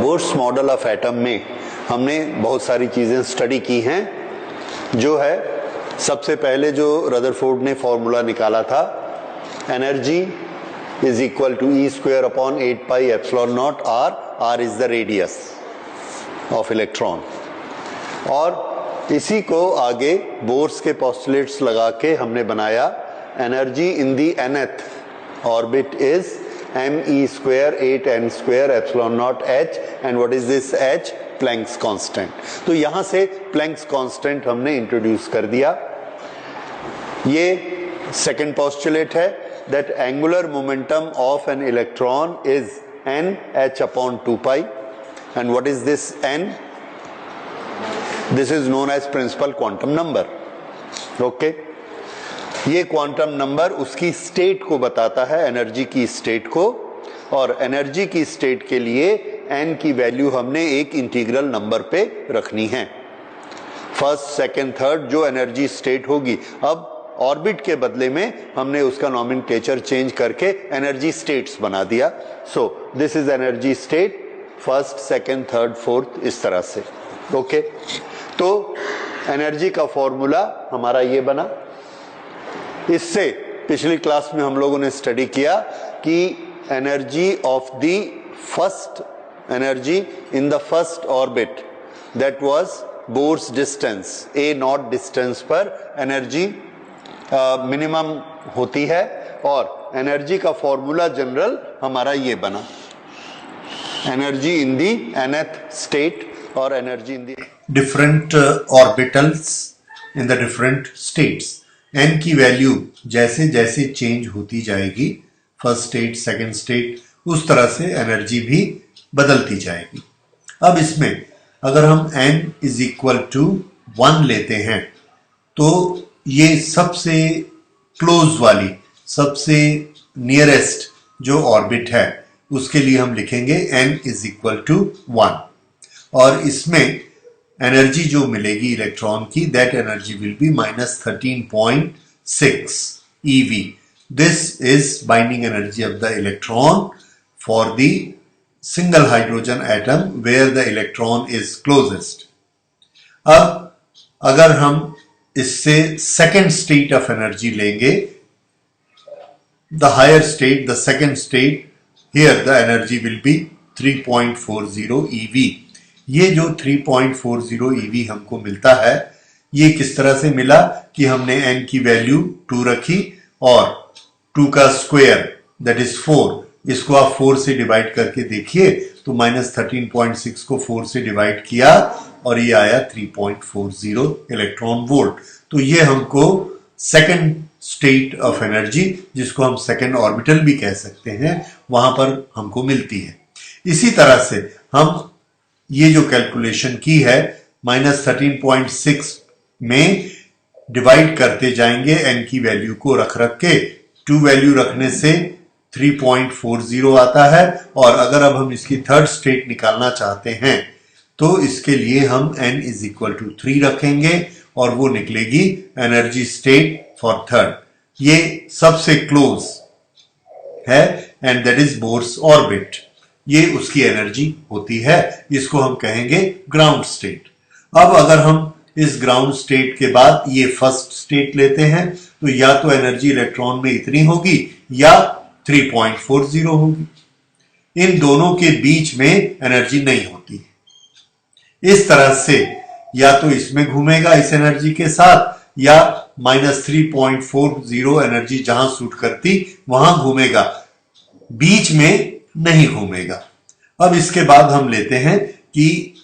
Bohr's model of atom में हमने बहुत सारी चीजें स्टडी की हैं। जो है सबसे पहले जो रदरफोर्ड ने फॉर्मूला निकाला था, energy is equal to E square upon 8 pi epsilon naught R, R is the radius of electron. और इसी को आगे बोर्स के पोस्टुलेट्स लगा के हमने बनाया, energy in the nth orbit is me square 8n square epsilon naught h, and what is this h? Planck's constant। तो यहां से Planck's constant हमने इंट्रोड्यूस कर दिया। ये सेकंड पोस्टुलेट है, that angular momentum of an electron is n h upon 2 pi, and what is this n? This is known as principal quantum number। okay? ये quantum number उसकी state को बताता है, एनर्जी की स्टेट को, और energy की स्टेट के लिए n की वैल्यू हमने एक इंटीग्रल नंबर पे रखनी है। फर्स्ट, सेकंड, थर्ड जो एनर्जी स्टेट होगी, अब ऑर्बिट के बदले में हमने उसका नॉमेनक्लेचर चेंज करके एनर्जी स्टेट्स बना दिया। सो this is energy state, first, second, third, fourth, इस तरह से। ओके, तो एनर्जी का फॉर्मूला हमारा ये बना। इससे पिछली क्लास में हम लोगों ने स्टडी किया कि energy of the first, energy in the first orbit, that was Bohr's distance, a naught distance पर एनर्जी मिनिमम होती है, और एनर्जी का फॉर्मूला जनरल हमारा ये बना, energy in the nth state और energy in the different orbitals in the different states. n की वैल्यू जैसे जैसे चेंज होती जाएगी, फर्स्ट स्टेट, सेकंड स्टेट, उस तरह से एनर्जी भी बदलती जाएगी। अब इसमें अगर हम n इज इक्वल टू 1 लेते हैं तो ये सबसे क्लोज वाली, सबसे नियरेस्ट जो ऑर्बिट है उसके लिए हम लिखेंगे n इज इक्वल टू 1, और इसमें एनर्जी जो मिलेगी इलेक्ट्रॉन की, that energy will be -13.6 eV। This is binding energy of the electron for the single hydrogen atom where the electron is closest. अब अगर हम इससे सेकेंड स्टेट ऑफ एनर्जी लेंगे, the higher state, the second state, here the energy will be 3.40 eV। ये जो 3.40 eV हमको मिलता है, ये किस तरह से मिला कि हमने n की वैल्यू 2 रखी और 2 का स्क्वायर दैट इज 4, इसको आप 4 से डिवाइड करके देखिए तो -13.6 को 4 से डिवाइड किया और ये आया 3.40 इलेक्ट्रॉन वोल्ट। तो ये हमको सेकंड स्टेट ऑफ एनर्जी, जिसको हम सेकंड ऑर्बिटल भी कह सकते हैं, वहां पर हमको मिलती है। इसी तरह से हम ये जो कैलकुलेशन की है -13.6 में डिवाइड करते जाएंगे n की वैल्यू को रख के, 2 वैल्यू रखने से 3.40 आता है, और अगर अब हम इसकी थर्ड स्टेट निकालना चाहते हैं तो इसके लिए हम n इज इक्वल टू 3 रखेंगे और वो निकलेगी एनर्जी स्टेट फॉर थर्ड। ये सबसे क्लोज है and that is Bohr's orbit, ये उसकी एनर्जी होती है, इसको हम कहेंगे ग्राउंड स्टेट। अब अगर हम इस ग्राउंड स्टेट के बाद ये फर्स्ट स्टेट लेते हैं तो या तो एनर्जी इलेक्ट्रॉन में इतनी होगी या 3.40 होगी। इन दोनों के बीच में एनर्जी नहीं होती। इस तरह से या तो इसमें घूमेगा इस एनर्जी के साथ, या -3.40 एनर्जी जहां सूट करती वहां घूमेगा, बीच में नहीं घूमेगा। अब इसके बाद हम लेते हैं कि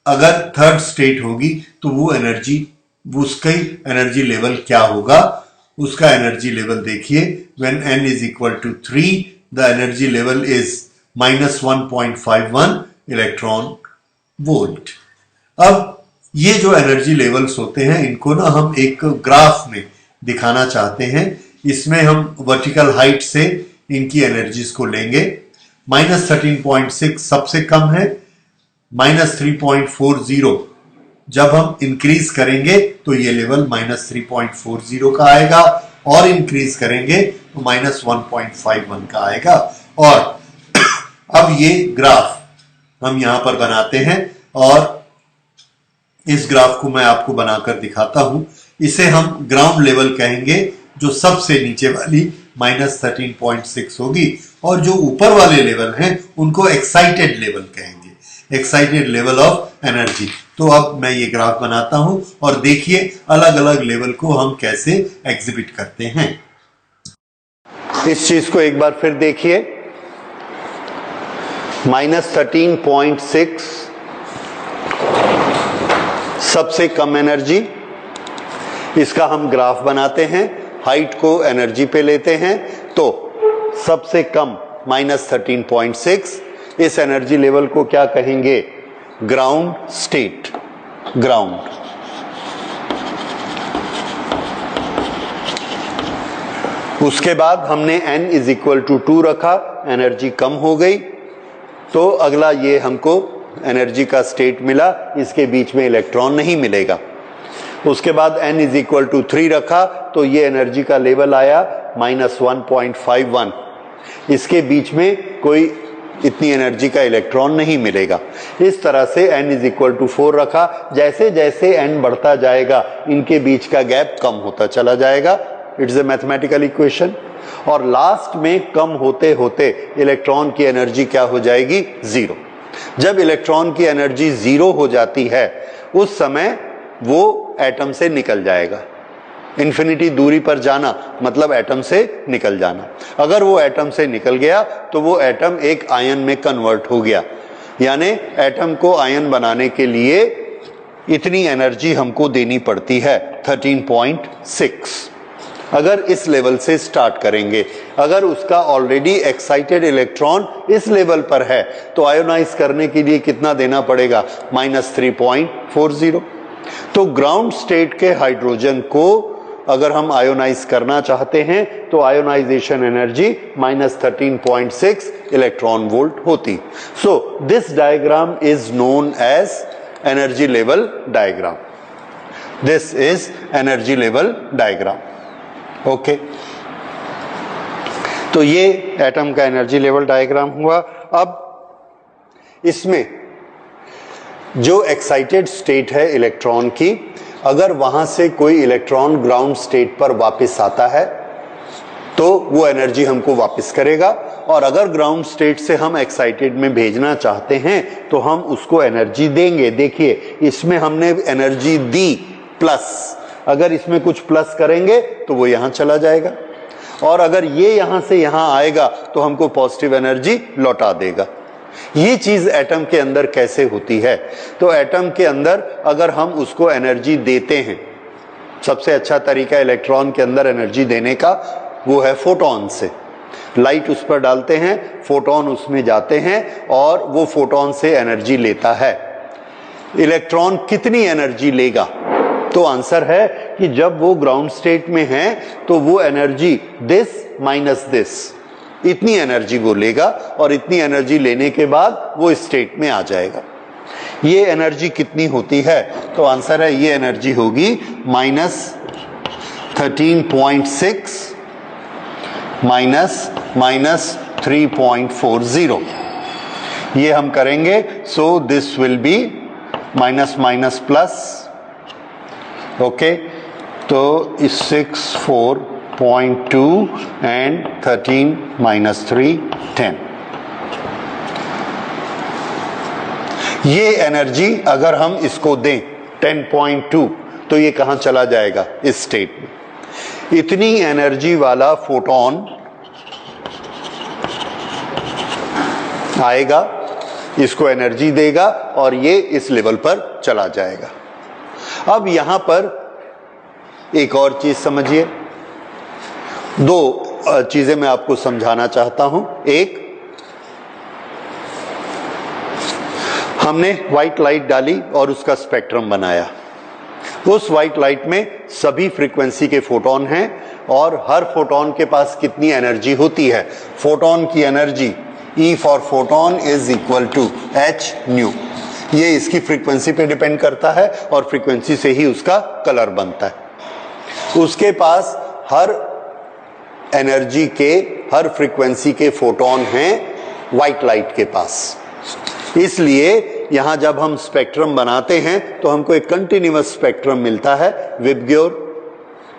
अगर थर्ड स्टेट होगी तो वो एनर्जी, उसका एनर्जी लेवल क्या होगा। उसका एनर्जी लेवल देखिए, when n is equal to 3 the energy level is -1.51 electron volt. अब ये जो एनर्जी लेवल्स होते हैं, इनको ना हम एक ग्राफ में दिखाना चाहते हैं। इसमें हम वर्टिकल हाइट से इनकी एनर्जीज को लेंगे। -13.6 सबसे कम है, -3.40 जब हम इंक्रीज करेंगे तो ये लेवल -3.40 का आएगा, और इंक्रीज करेंगे तो -1.51 का आएगा। और अब ये ग्राफ हम यहां पर बनाते हैं और इस ग्राफ को मैं आपको बनाकर दिखाता हूं। इसे हम ग्राउंड लेवल कहेंगे, जो सबसे नीचे वाली -13.6 होगी, और जो ऊपर वाले लेवल हैं उनको एक्साइटेड लेवल कहेंगे, एक्साइटेड लेवल ऑफ एनर्जी। तो अब मैं ये ग्राफ बनाता हूं और देखिए अलग अलग लेवल को हम कैसे एग्जिबिट करते हैं। इस चीज को एक बार फिर देखिए, -13.6 सबसे कम एनर्जी, इसका हम ग्राफ बनाते हैं, हाइट को एनर्जी पे लेते हैं, तो सबसे कम -13.6, इस एनर्जी लेवल को क्या कहेंगे? Ground state, ground. उसके बाद हमने n = 2 रखा, एनर्जी कम हो गई, तो अगला ये हमको एनर्जी का स्टेट मिला, इसके बीच में इलेक्ट्रॉन नहीं मिलेगा। उसके बाद n = 3 रखा, तो ये एनर्जी का लेवल आया -1.51, इसके बीच में कोई इतनी एनर्जी का इलेक्ट्रॉन नहीं मिलेगा। इस तरह से n = 4 रखा, जैसे जैसे n बढ़ता जाएगा इनके बीच का गैप कम होता चला जाएगा। It's a mathematical equation. और लास्ट में कम होते होते इलेक्ट्रॉन की एनर्जी क्या हो जाएगी? 0। जब इलेक्ट्रॉन की एनर्जी 0 हो जाती है उस समय वो एटम से निकल जाएगा। इन्फिनिटी दूरी पर जाना मतलब एटम से निकल जाना। अगर वो एटम से निकल गया तो वो एटम एक आयन में कन्वर्ट हो गया, यानी एटम को आयन बनाने के लिए इतनी एनर्जी हमको देनी पड़ती है 13.6। अगर इस लेवल से स्टार्ट करेंगे, अगर उसका ऑलरेडी एक्साइटेड इलेक्ट्रॉन इस लेवल पर है तो आयोनाइज करने के लिए कितना देना पड़ेगा? -3.40। तो ग्राउंड स्टेट के हाइड्रोजन को अगर हम आयोनाइज करना चाहते हैं तो आयोनाइजेशन एनर्जी -13.6 इलेक्ट्रॉन वोल्ट होती। So this diagram is known as energy level diagram. This is energy level diagram. Okay, तो ये एटम का एनर्जी लेवल डायग्राम हुआ। अब इसमें जो एक्साइटेड स्टेट है इलेक्ट्रॉन की, अगर वहां से कोई इलेक्ट्रॉन ग्राउंड स्टेट पर वापस आता है तो वो एनर्जी हमको वापस करेगा, और अगर ग्राउंड स्टेट से हम एक्साइटेड में भेजना चाहते हैं तो हम उसको एनर्जी देंगे। देखिए इसमें हमने एनर्जी दी प्लस, अगर इसमें कुछ प्लस करेंगे तो वो यहां चला जाएगा, और अगर ये यहां से यहां आएगा तो हमको पॉजिटिव एनर्जी लौटा देगा। ये चीज एटम के अंदर कैसे होती है? तो एटम के अंदर अगर हम उसको एनर्जी देते हैं, सबसे अच्छा तरीका इलेक्ट्रॉन के अंदर एनर्जी देने का वो है फोटॉन से। लाइट उस पर डालते हैं, फोटॉन उसमें जाते हैं और वो फोटॉन से एनर्जी लेता है। इलेक्ट्रॉन कितनी एनर्जी लेगा? तो आंसर है कि जब वो ग्राउंड स्टेट में है तो वो एनर्जी दिस माइनस दिस, इतनी एनर्जी वो लेगा, और इतनी एनर्जी लेने के बाद वो स्टेट में आ जाएगा। ये एनर्जी कितनी होती है? तो आंसर है ये एनर्जी होगी -13.6 माइनस 3.40। ये हम करेंगे, so this will be minus minus plus. Okay, तो 6.4.2 एंड 13 - 3 10। ये एनर्जी अगर हम इसको दें 10.2 तो ये कहां चला जाएगा? इस स्टेट में। इतनी एनर्जी वाला फोटॉन आएगा, इसको एनर्जी देगा और ये इस लेवल पर चला जाएगा। अब यहां पर एक और चीज समझिए, दो चीजें मैं आपको समझाना चाहता हूं। एक, हमने व्हाइट लाइट डाली और उसका स्पेक्ट्रम बनाया। उस व्हाइट लाइट में सभी फ्रीक्वेंसी के फोटॉन हैं और हर फोटॉन के पास कितनी एनर्जी होती है? फोटॉन की energy E for photon is equal to h/nu। ये इसकी फ्रीक्वेंसी पे डिपेंड करता है और फ्रीक्वेंसी से ही उसका कलर बनता है। उसके पास हर एनर्जी के, हर फ्रीक्वेंसी के फोटॉन हैं व्हाइट लाइट के पास। इसलिए यहां जब हम स्पेक्ट्रम बनाते हैं तो हमको एक कंटिन्यूअस स्पेक्ट्रम मिलता है, विबग्योर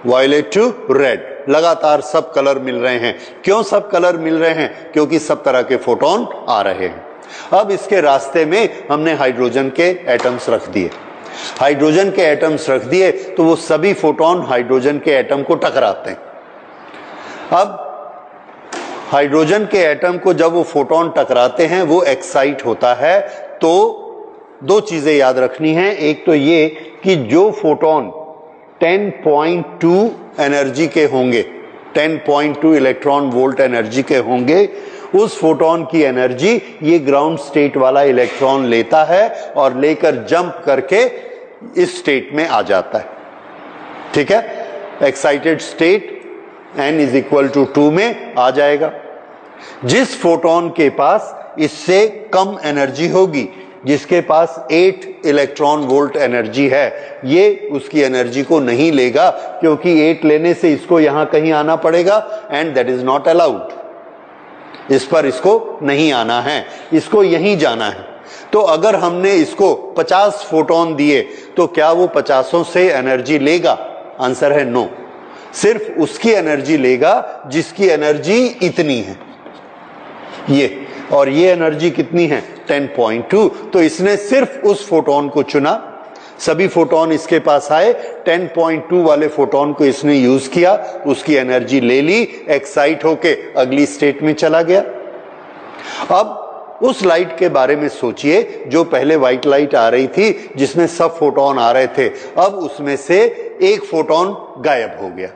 वायलेट टू रेड, लगातार सब कलर मिल रहे हैं। क्यों सब कलर मिल रहे हैं? क्योंकि सब तरह के फोटोन आ रहे हैं। अब इसके रास्ते में हमने हाइड्रोजन के एटम्स रख दिए। हाइड्रोजन के एटम्स रख दिए तो वो सभी फोटोन हाइड्रोजन के एटम को टकराते हैं। अब हाइड्रोजन के एटम को जब वो फोटोन टकराते हैं वो एक्साइट होता है। तो दो चीजें याद रखनी है, एक तो ये कि जो फोटोन 10.2 एनर्जी के होंगे, 10.2 इलेक्ट्रॉन वोल्ट एनर्जी के होंगे, उस फोटोन की एनर्जी ये ग्राउंड स्टेट वाला इलेक्ट्रॉन लेता है और लेकर जंप करके इस स्टेट में आ जाता है। ठीक है, excited state n is equal to 2 में आ जाएगा। जिस फोटोन के पास इससे कम एनर्जी होगी, जिसके पास 8 इलेक्ट्रॉन वोल्ट एनर्जी है, ये उसकी एनर्जी को नहीं लेगा, क्योंकि 8 लेने से इसको यहां कहीं आना पड़ेगा and that is not allowed. इस पर इसको नहीं आना है, इसको यहीं जाना है। तो अगर हमने इसको 50 फोटोन दिए तो क्या वो 50 से एनर्जी लेगा? आंसर है नो। सिर्फ उसकी एनर्जी लेगा जिसकी एनर्जी इतनी है, ये, और ये एनर्जी कितनी है? 10.2। तो इसने सिर्फ उस फोटोन को चुना, सभी फोटोन इसके पास आए, 10.2 वाले फोटोन को इसने यूज किया, उसकी एनर्जी ले ली, एक्साइट होके अगली स्टेट में चला गया। अब उस लाइट के बारे में सोचिए जो पहले व्हाइट लाइट आ रही थी जिसमें सब फोटोन आ रहे थे, अब उसमें से एक फोटोन गायब हो गया।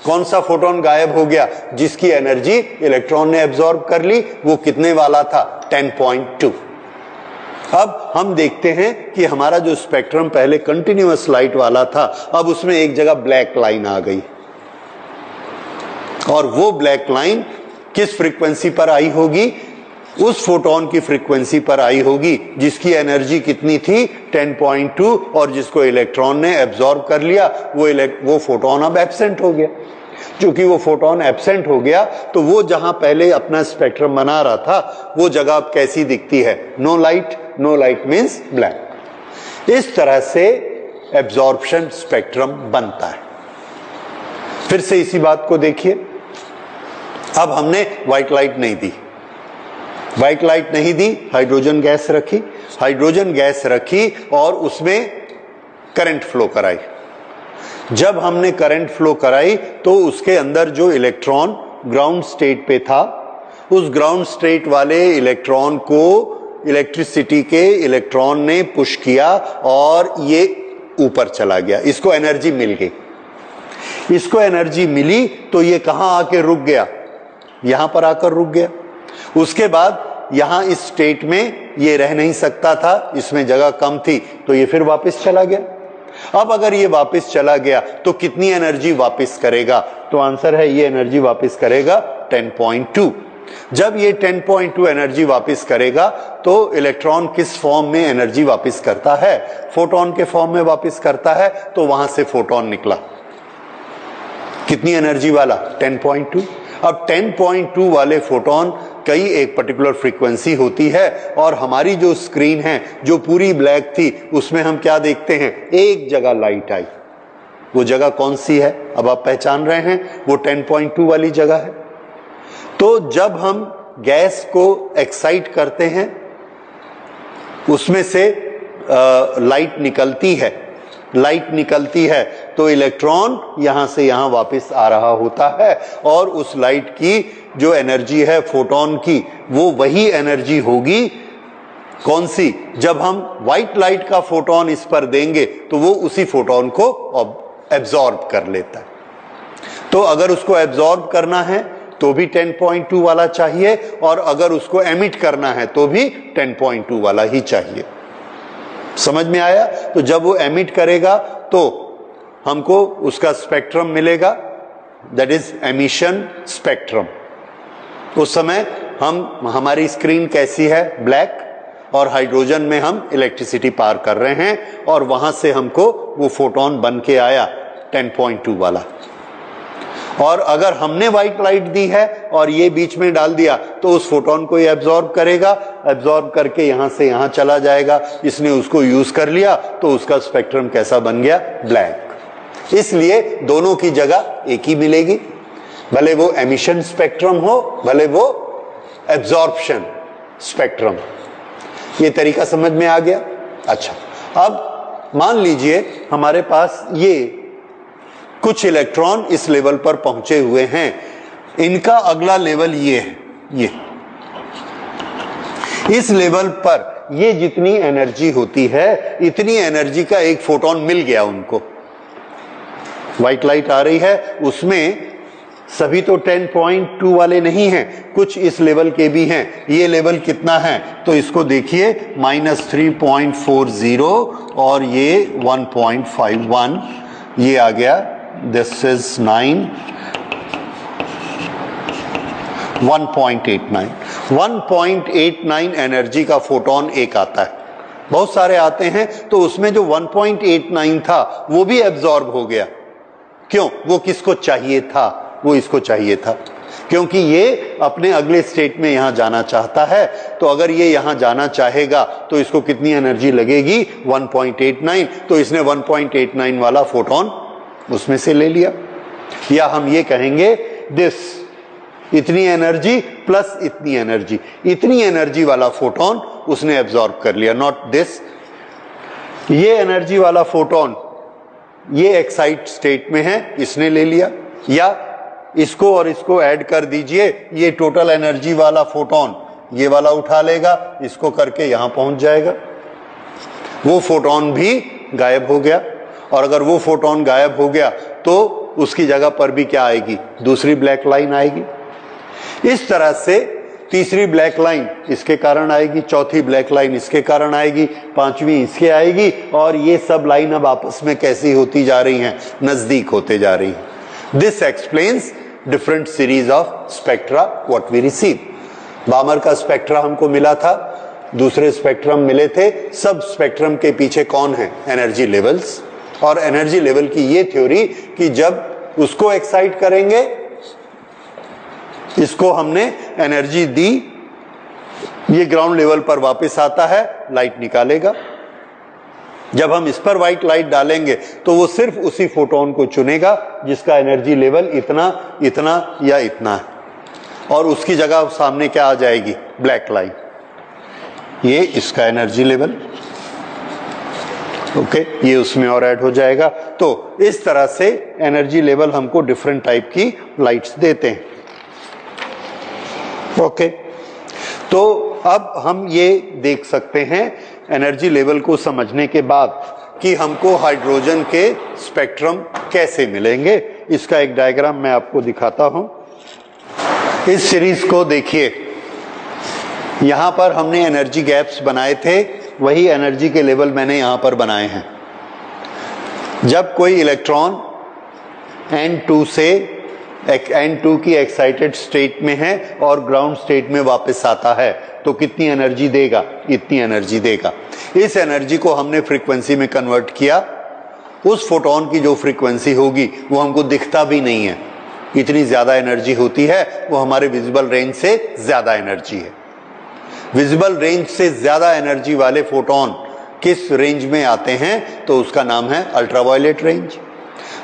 कौन सा फोटोन गायब हो गया? जिसकी एनर्जी इलेक्ट्रॉन ने एब्जॉर्ब कर ली। वो कितने वाला था? 10.2। अब हम देखते हैं कि हमारा जो स्पेक्ट्रम पहले कंटिन्यूअस लाइट वाला था, अब उसमें एक जगह ब्लैक लाइन आ गई, और वो ब्लैक लाइन किस फ्रीक्वेंसी पर आई होगी? उस फोटोन की फ्रीक्वेंसी पर आई होगी जिसकी एनर्जी कितनी थी? 10.2, और जिसको इलेक्ट्रॉन ने एब्जॉर्ब कर लिया। वो फोटोन अब एब्सेंट हो गया। क्योंकि वो फोटोन एब्सेंट हो गया तो वो जहां पहले अपना स्पेक्ट्रम बना रहा था वो जगह अब कैसी दिखती है? No light. No light means black. इस तरह से एब्जॉर्प्शन स्पेक्ट्रम बनता है। फिर से इसी बात को देखिए। अब हमने व्हाइट लाइट नहीं दी, व्हाइट लाइट नहीं दी, हाइड्रोजन गैस रखी, हाइड्रोजन गैस रखी और उसमें करंट फ्लो कराई। जब हमने करंट फ्लो कराई तो उसके अंदर जो इलेक्ट्रॉन ग्राउंड स्टेट पे था, उस ग्राउंड स्टेट वाले इलेक्ट्रॉन को इलेक्ट्रिसिटी के इलेक्ट्रॉन ने पुश किया और ये ऊपर चला गया। इसको एनर्जी मिल गई। इसको एनर्जी मिली तो ये कहां आके रुक गया? यहां पर आकर रुक गया। उसके बाद यहां इस स्टेट में ये रह नहीं सकता था, इसमें जगह कम थी, तो ये फिर वापस चला गया। अब अगर ये वापस चला गया तो कितनी एनर्जी वापस करेगा? तो आंसर है ये एनर्जी वापस करेगा 10.2। जब ये 10.2 एनर्जी वापस करेगा तो इलेक्ट्रॉन किस फॉर्म में एनर्जी वापस करता है? फोटोन के फॉर्म में वापस करता है। तो वहां से फोटोन निकला, कितनी एनर्जी वाला? 10.2। अब 10.2 वाले फोटोन कई एक पर्टिकुलर फ्रीक्वेंसी होती है, और हमारी जो स्क्रीन है जो पूरी ब्लैक थी उसमें हम क्या देखते हैं? एक जगह लाइट आई। वो जगह कौन सी है? अब आप पहचान रहे हैं, वो 10.2 वाली जगह है। तो जब हम गैस को एक्साइट करते हैं उसमें से लाइट निकलती है, लाइट निकलती है तो इलेक्ट्रॉन यहां से यहां वापस आ रहा होता है, और उस लाइट की जो एनर्जी है फोटोन की, वो वही एनर्जी होगी कौन सी? जब हम व्हाइट लाइट का फोटोन इस पर देंगे तो वो उसी फोटोन को एब्जॉर्ब कर लेता है। तो अगर उसको एब्जॉर्ब करना है तो भी 10.2 वाला चाहिए, और अगर उसको एमिट करना है तो भी 10.2 वाला ही चाहिए। समझ में आया? तो जब वो एमिट करेगा तो हमको उसका स्पेक्ट्रम मिलेगा, दैट इज एमिशन स्पेक्ट्रम। उस समय हमारी स्क्रीन कैसी है? ब्लैक, और हाइड्रोजन में हम इलेक्ट्रिसिटी पार कर रहे हैं, और वहां से हमको वो फोटोन बन के आया 10.2 वाला। और अगर हमने व्हाइट लाइट दी है और ये बीच में डाल दिया तो उस फोटोन को ये एब्जॉर्ब करेगा, एब्जॉर्ब करके यहां से यहां चला जाएगा। इसने उसको यूज कर लिया तो उसका स्पेक्ट्रम कैसा बन गया? ब्लैक। इसलिए दोनों की जगह एक ही मिलेगी, भले वो एमिशन स्पेक्ट्रम हो भले वो एब्जॉर्प्शन स्पेक्ट्रम। ये तरीका समझ में आ गया? अच्छा, अब मान लीजिए हमारे पास ये कुछ इलेक्ट्रॉन इस लेवल पर पहुंचे हुए हैं, इनका अगला लेवल ये है, ये इस लेवल पर ये जितनी एनर्जी होती है इतनी एनर्जी का एक फोटोन मिल गया उनको। व्हाइट लाइट आ रही है, उसमें सभी तो 10.2 वाले नहीं हैं, कुछ इस लेवल के भी हैं। ये लेवल कितना है तो इसको देखिए, -3.40 और ये 1.51, ये आ गया, दिस इज 9, 1.89 1.89 एनर्जी का फोटोन एक आता है। बहुत सारे आते हैं तो उसमें जो 1.89 था वो भी एब्जॉर्ब हो गया। क्यों? वो किसको चाहिए था? वो इसको चाहिए था, क्योंकि ये अपने अगले स्टेट में यहां जाना चाहता है। तो अगर ये यहां जाना चाहेगा तो इसको कितनी एनर्जी लगेगी? 1.89। तो इसने 1.89 वाला फोटोन उसमें से ले लिया। या हम ये कहेंगे दिस, इतनी एनर्जी प्लस इतनी एनर्जी, इतनी एनर्जी वाला फोटोन उसने एब्जॉर्ब कर लिया, नॉट दिस। ये एनर्जी वाला फोटोन ये एक्साइट स्टेट में है, इसने ले लिया। या इसको और इसको ऐड कर दीजिए, ये टोटल एनर्जी वाला फोटोन ये वाला उठा लेगा, इसको करके यहां पहुंच जाएगा। वो फोटोन भी गायब हो गया। और अगर वो फोटोन गायब हो गया तो उसकी जगह पर भी क्या आएगी? दूसरी ब्लैक लाइन आएगी। इस तरह से तीसरी ब्लैक लाइन इसके कारण आएगी, चौथी ब्लैक लाइन इसके कारण आएगी, पांचवी इसके आएगी, और ये सब लाइन अब आपस में कैसी होती जा रही हैं? नजदीक होते जा रही हैं। This explains different series of spectra what we receive. Balmer का स्पेक्ट्रा हमको मिला था, दूसरे स्पेक्ट्रम मिले थे। सब स्पेक्ट्रम के पीछे कौन है? Energy levels. और एनर्जी लेवल की ये थ्योरी कि जब उसको एक्साइट करेंगे, इसको हमने एनर्जी दी, ये ग्राउंड लेवल पर वापस आता है, लाइट निकालेगा। जब हम इस पर व्हाइट लाइट डालेंगे तो वो सिर्फ उसी फोटोन को चुनेगा जिसका एनर्जी लेवल इतना, इतना या इतना है, और उसकी जगह सामने क्या आ जाएगी? Black light. ये इसका एनर्जी लेवल, ओके, ये उसमें और ऐड हो जाएगा। तो इस तरह से एनर्जी लेवल हमको डिफरेंट टाइप की लाइट्स देते हैं। ओके, तो अब हम ये देख सकते हैं एनर्जी लेवल को समझने के बाद कि हमको हाइड्रोजन के स्पेक्ट्रम कैसे मिलेंगे। इसका एक डायग्राम मैं आपको दिखाता हूं। इस सीरीज को देखिए, यहां पर हमने एनर्जी गैप्स बनाए थे, वही एनर्जी के लेवल मैंने यहां पर बनाए हैं। जब कोई इलेक्ट्रॉन N2 से N2 की एक्साइटेड स्टेट में है और ग्राउंड स्टेट में वापस आता है तो कितनी एनर्जी देगा? इतनी एनर्जी देगा। इस एनर्जी को हमने फ्रीक्वेंसी में कन्वर्ट किया। उस फोटोन की जो फ्रीक्वेंसी होगी वो हमको दिखता भी नहीं है, इतनी ज्यादा एनर्जी होती है, वो हमारे विजिबल रेंज से ज्यादा एनर्जी है। विजिबल रेंज से ज्यादा एनर्जी वाले फोटोन किस रेंज में आते हैं? तो उसका नाम है अल्ट्रावायलेट रेंज।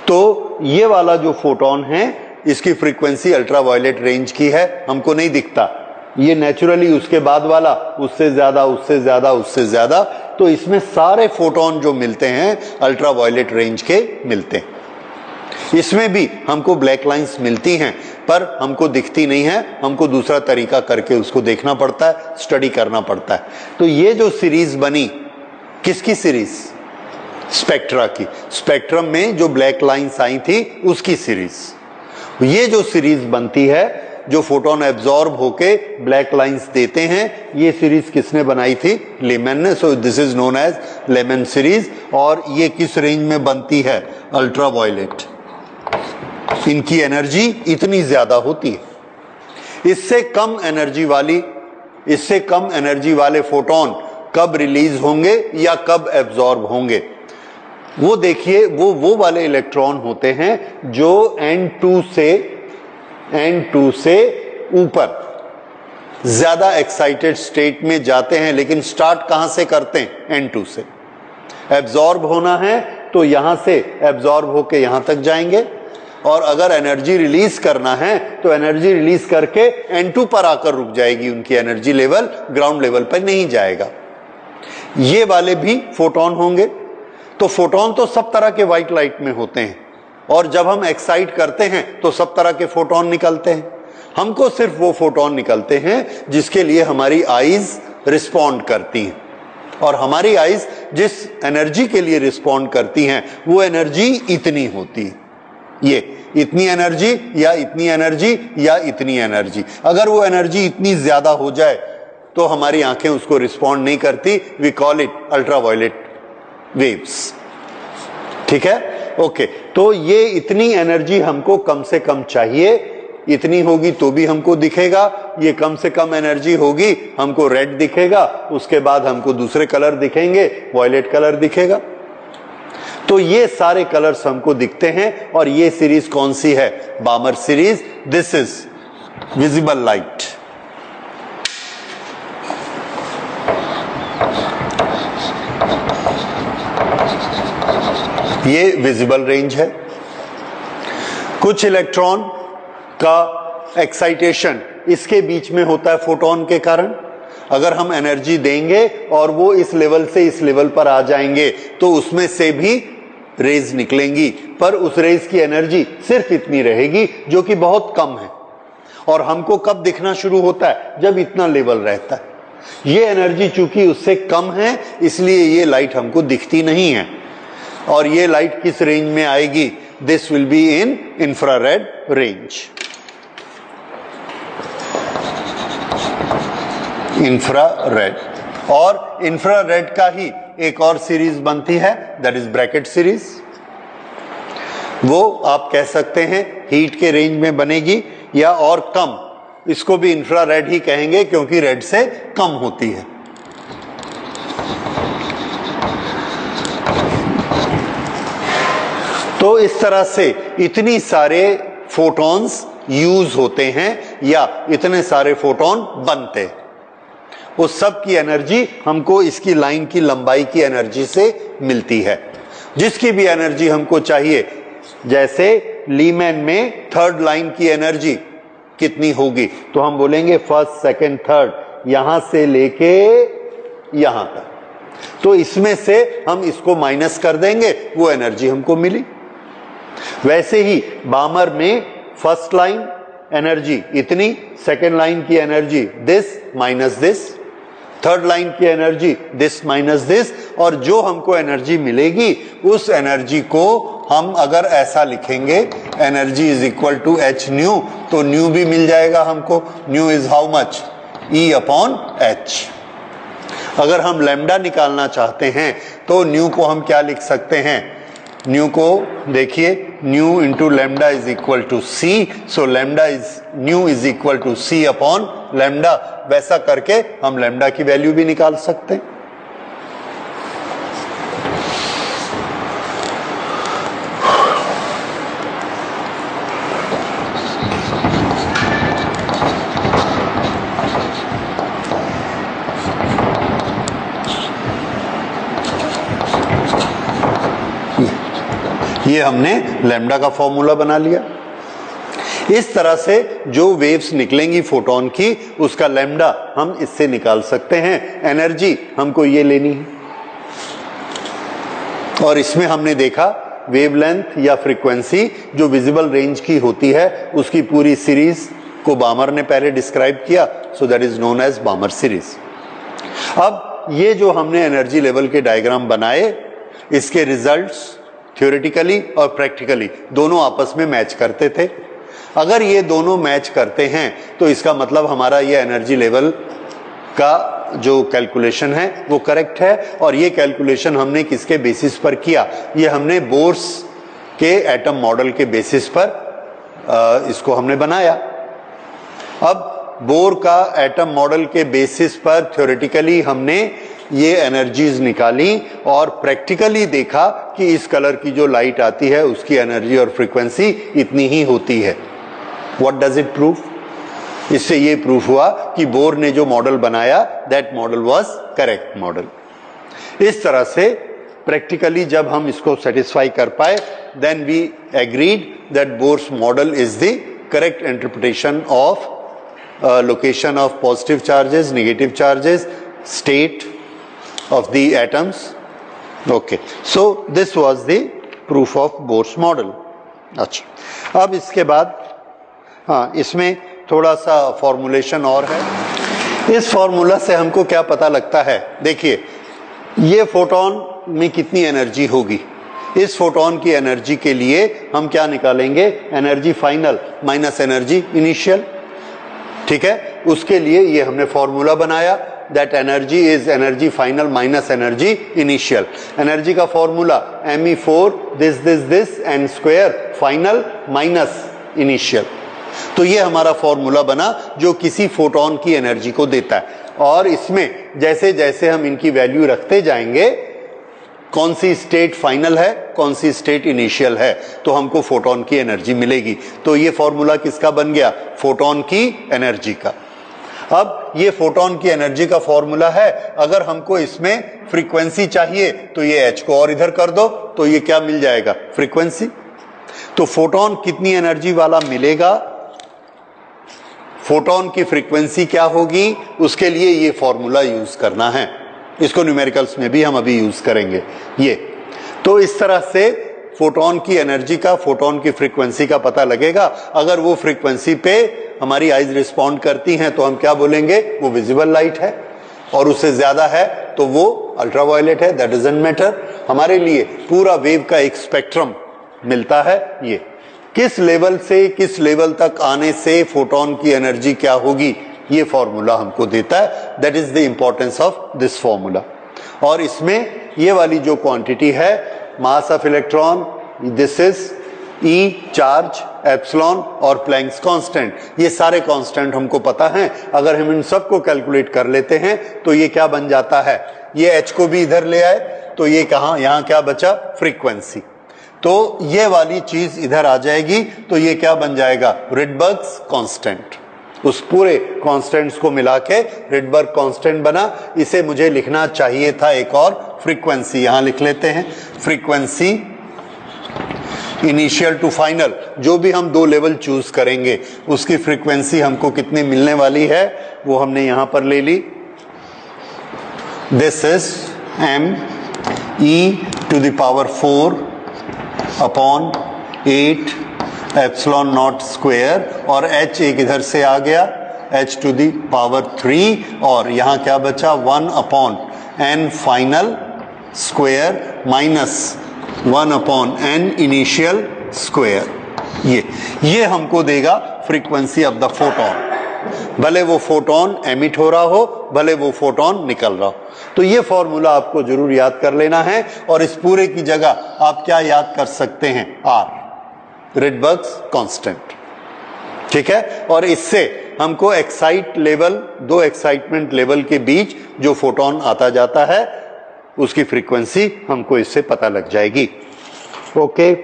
तो ये वाला जो फोटोन है इसकी फ्रीक्वेंसी अल्ट्रावायलेट रेंज की है, हमको नहीं दिखता। ये नेचुरली उसके बाद वाला उससे ज्यादा, उससे ज्यादा, उससे ज्यादा। तो इसमें सारे फोटोन जो मिलते हैं अल्ट्रावायलेट रेंज के मिलते हैं। इसमें भी हमको ब्लैक लाइंस मिलती हैं पर हमको दिखती नहीं है, हमको दूसरा तरीका करके उसको देखना पड़ता है, स्टडी करना पड़ता है। तो ये जो सीरीज बनी, किसकी सीरीज? स्पेक्ट्रा की। स्पेक्ट्रम में जो ब्लैक लाइंस आई थी उसकी सीरीज। ये जो सीरीज बनती है, जो फोटोन एब्जॉर्ब होके ब्लैक लाइंस देते हैं, ये सीरीज किसने बनाई थी? लेमन ने। So this is known as Lyman series. और ये किस रेंज में बनती है? अल्ट्रावायलेट। इनकी एनर्जी इतनी ज्यादा होती है। इससे कम एनर्जी वाले फोटोन कब रिलीज होंगे या कब एब्जॉर्ब होंगे? वो देखिए, वो वाले इलेक्ट्रॉन होते हैं जो N2 से N2 से ऊपर ज्यादा एक्साइटेड स्टेट में जाते हैं, लेकिन स्टार्ट कहां से करते हैं? N2 से। एब्जॉर्ब होना है तो यहां से एब्जॉर्ब होके यहां तक जाएंगे, और अगर एनर्जी रिलीज करना है तो एनर्जी रिलीज करके N2 पर आकर रुक जाएगी, उनकी एनर्जी लेवल ग्राउंड लेवल पर नहीं जाएगा। ये वाले भी फोटोन होंगे। तो फोटोन तो सब तरह के व्हाइट लाइट में होते हैं, और जब हम एक्साइट करते हैं तो सब तरह के फोटोन निकलते हैं। हमको सिर्फ वो फोटोन निकलते हैं जिसके लिए हमारी आईज रिस्पॉन्ड करती हैं, और हमारी आईज जिस एनर्जी के लिए रिस्पॉन्ड करती हैं वो एनर्जी इतनी होती है, ये इतनी एनर्जी या इतनी एनर्जी या इतनी एनर्जी। अगर वो एनर्जी इतनी ज्यादा हो जाए तो हमारी आंखें उसको रिस्पॉन्ड नहीं करती, we call it ultraviolet waves. ठीक है, ओके। तो ये इतनी एनर्जी हमको कम से कम चाहिए, इतनी होगी तो भी हमको दिखेगा, ये कम से कम एनर्जी होगी हमको रेड दिखेगा, उसके बाद हमको दूसरे कलर दिखेंगे, वॉयलेट कलर दिखेगा। तो ये सारे कलर्स हमको दिखते हैं, और ये सीरीज कौन सी है? बामर series. This is visible light. ये विजिबल रेंज है। कुछ इलेक्ट्रॉन का एक्साइटेशन इसके बीच में होता है फोटोन के कारण। अगर हम एनर्जी देंगे और वो इस लेवल से इस लेवल पर आ जाएंगे तो उसमें से भी रेज निकलेंगी, पर उस रेज की एनर्जी सिर्फ इतनी रहेगी जो कि बहुत कम है। और हमको कब दिखना शुरू होता है? जब इतना लेवल रहता है। ये एनर्जी चूंकि उससे कम है इसलिए ये लाइट हमको दिखती नहीं है। और ये लाइट किस रेंज में आएगी? This will be in infrared range. Infrared, और इंफ्रारेड का ही एक और सीरीज बनती है, दैट इज ब्रैकेट सीरीज। वो आप कह सकते हैं हीट के रेंज में बनेगी या और कम, इसको भी इंफ्रारेड ही कहेंगे क्योंकि रेड से कम होती है। तो इस तरह से इतनी सारे फोटॉन्स यूज होते हैं या इतने सारे फोटोन बनते हैं। उस सब की एनर्जी हमको इसकी लाइन की लंबाई की एनर्जी से मिलती है। जिसकी भी एनर्जी हमको चाहिए, जैसे लीमैन में थर्ड लाइन की एनर्जी कितनी होगी, तो हम बोलेंगे फर्स्ट सेकंड थर्ड, यहां से लेके यहां तक। तो इसमें से हम इसको माइनस कर देंगे, वो एनर्जी हमको मिली। वैसे ही बामर में फर्स्ट लाइन एनर्जी इतनी, सेकंड लाइन की energy this minus this, third line की एनर्जी दिस माइनस दिस, और जो हमको एनर्जी मिलेगी उस एनर्जी को हम अगर ऐसा लिखेंगे energy is equal to H nu, तो न्यू भी मिल जाएगा हमको। Nu is how much? E upon H. अगर हम लैम्डा निकालना चाहते हैं तो न्यू को हम क्या लिख सकते हैं? न्यू को देखिए, nu into lambda is equal to C, so lambda is nu is equal to C upon lambda. वैसा करके हम लैम्डा की वैल्यू भी निकाल सकते हैं। ये हमने लैम्डा का फॉर्मूला बना लिया। इस तरह से जो वेव्स निकलेंगी फोटोन की, उसका लैम्डा हम इससे निकाल सकते हैं। एनर्जी हमको ये लेनी है, और इसमें हमने देखा वेवलेंथ या फ्रीक्वेंसी जो विजिबल रेंज की होती है उसकी पूरी सीरीज को बामर ने पहले डिस्क्राइब किया, so that is known as Balmer series. अब ये जो हमने एनर्जी लेवल के डायग्राम बनाए, इसके रिजल्ट्स थ्योरेटिकली और प्रैक्टिकली दोनों आपस में मैच करते थे। अगर ये दोनों मैच करते हैं तो इसका मतलब हमारा ये एनर्जी लेवल का जो कैलकुलेशन है वो करेक्ट है। और ये कैलकुलेशन हमने किसके बेसिस पर किया? ये हमने बोर्स के एटम मॉडल के बेसिस पर इसको हमने बनाया। अब बोर का एटम मॉडल के बेसिस पर थ्योरेटिकली हमने ये एनर्जीज निकाली और प्रैक्टिकली देखा कि इस कलर की जो लाइट आती है उसकी एनर्जी और फ्रीक्वेंसी इतनी ही होती है। What does it prove? इससे ये प्रूफ हुआ कि बोर ने जो मॉडल बनाया that model was correct model. इस तरह से प्रैक्टिकली जब हम इसको सेटिस्फाई कर पाए then we agreed that Bohr's model is the correct interpretation of location of positive charges, negative charges, state of the atoms. Okay, so this was the proof of Bohr's model. अच्छा, अब इसके बाद हाँ, इसमें थोड़ा सा फॉर्मूलेशन और है। इस फॉर्मूला से हमको क्या पता लगता है, देखिए ये फोटोन में कितनी एनर्जी होगी। इस फोटोन की एनर्जी के लिए हम क्या निकालेंगे, energy final minus energy initial, ठीक है। उसके लिए ये हमने फॉर्मूला बनाया that energy is energy final minus energy initial. एनर्जी का formula me4 this and square final minus initial. तो ये हमारा फॉर्मूला बना जो किसी फोटोन की एनर्जी को देता है, और इसमें जैसे जैसे हम इनकी वैल्यू रखते जाएंगे कौन सी स्टेट फाइनल है कौन सी स्टेट इनिशियल है, तो हमको फोटोन की एनर्जी मिलेगी। तो ये फॉर्मूला किसका बन गया, फोटोन की एनर्जी का। अब ये फोटोन की एनर्जी का फॉर्मूला है, अगर हमको इसमें फ्रीक्वेंसी चाहिए तो ये h को और इधर कर दो तो ये क्या मिल जाएगा, फ्रीक्वेंसी। तो फोटोन कितनी एनर्जी वाला मिलेगा, फोटोन की फ्रीक्वेंसी क्या होगी, उसके लिए ये फॉर्मूला यूज करना है। इसको न्यूमेरिकल्स में भी हम अभी यूज करेंगे ये। तो इस तरह से फोटोन की एनर्जी का, फोटोन की फ्रीक्वेंसी का पता लगेगा। अगर वो फ्रीक्वेंसी पे हमारी आइज रिस्पॉन्ड करती हैं तो हम क्या बोलेंगे, वो विजिबल लाइट है, और उससे ज्यादा है तो वो अल्ट्रावायलेट है, दैट डजंट मैटर। हमारे लिए पूरा वेव का एक स्पेक्ट्रम मिलता है। ये किस लेवल से किस लेवल तक आने से फोटोन की एनर्जी क्या होगी, ये फॉर्मूला हमको देता है। That is the importance of this formula. और इसमें ये वाली जो क्वांटिटी है mass of electron, this is E charge, epsilon और प्लैंक्स कांस्टेंट, ये सारे कांस्टेंट हमको पता हैं। अगर हम इन सबको कैलकुलेट कर लेते हैं तो ये क्या बन जाता है, ये एच को भी इधर ले आए तो ये कहाँ, यहाँ क्या बचा, फ्रीक्वेंसी। तो ये वाली चीज इधर आ जाएगी तो ये क्या बन जाएगा, रिडबर्ग्स कांस्टेंट। उस पूरे कांस्टेंट्स को मिला के रिडबर्ग कांस्टेंट बना। इसे मुझे लिखना चाहिए था एक और, फ्रीक्वेंसी, यहां लिख लेते हैं फ्रीक्वेंसी इनिशियल टू फाइनल। जो भी हम दो लेवल चूज करेंगे उसकी फ्रीक्वेंसी हमको कितनी मिलने वाली है वो हमने यहां पर ले ली। This is m e to the power 4 upon 8 epsilon naught square, और h एक इधर से आ गया h टू द पावर 3, और यहां क्या बचा 1 upon n final square minus 1 upon n initial square. ये हमको देगा फ्रीक्वेंसी ऑफ द फोटोन, भले वो फोटोन एमिट हो रहा हो भले वो फोटोन निकल रहा हो। तो ये फॉर्मूला आपको जरूर याद कर लेना है, और इस पूरे की जगह आप क्या याद कर सकते हैं, R, रिडबर्ग्स कांस्टेंट, ठीक है। और इससे हमको एक्साइट लेवल, दो एक्साइटमेंट लेवल के बीच जो फोटोन आता जाता है उसकी फ्रीक्वेंसी हमको इससे पता लग जाएगी। ओके,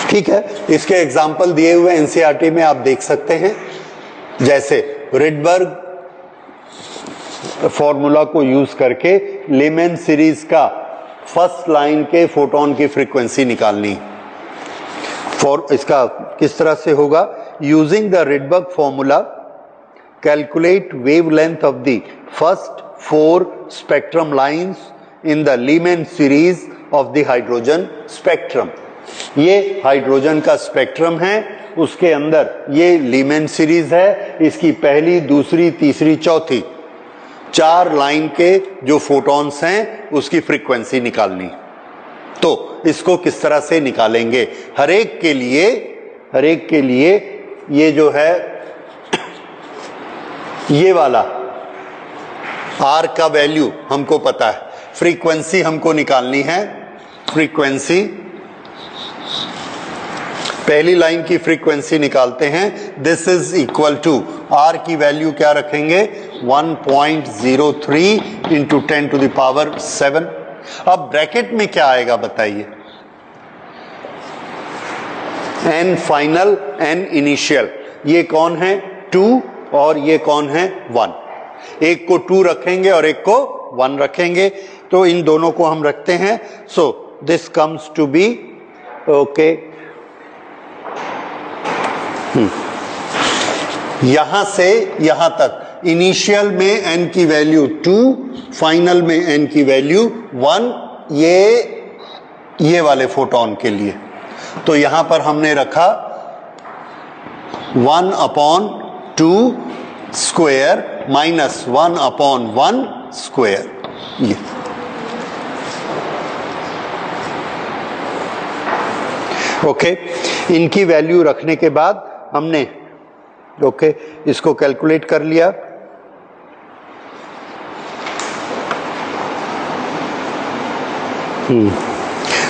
ठीक है। इसके एग्जाम्पल दिए हुए एनसीईआरटी में आप देख सकते हैं, जैसे रिडबर्ग फॉर्मूला को यूज करके लीमैन सीरीज का फर्स्ट लाइन के फोटोन की फ्रीक्वेंसी निकालनी। इसका किस तरह से होगा, using the Rydberg formula calculate wavelength of the first 4 spectrum lines in the Lehmann series of the hydrogen spectrum. ये हाइड्रोजन का स्पेक्ट्रम है, उसके अंदर ये लीमैन सीरीज है, इसकी पहली दूसरी तीसरी चौथी 4 लाइन के जो फोटॉन्स हैं उसकी फ्रीक्वेंसी निकालनी। तो इसको किस तरह से निकालेंगे, हर एक के लिए ये जो है ये वाला R का वैल्यू हमको पता है, फ्रीक्वेंसी हमको निकालनी है। फ्रीक्वेंसी, पहली लाइन की फ्रीक्वेंसी निकालते हैं, this is equal to R की वैल्यू क्या रखेंगे 1.03 इंटू 10 टू द पावर 7। अब ब्रैकेट में क्या आएगा बताइए? n final n initial. ये कौन है? 2 और ये कौन है? 1। एक को 2 रखेंगे और एक को 1 रखेंगे, तो इन दोनों को हम रखते हैं। So this comes to be okay. यहां से यहां तक इनिशियल में n की वैल्यू 2, फाइनल में n की वैल्यू 1, ये वाले फोटोन के लिए। तो यहां पर हमने रखा 1/2 स्क्वायर माइनस 1/1 स्क्वायर। ये ओके। इनकी वैल्यू रखने के बाद हमने ओके इसको कैलकुलेट कर लिया।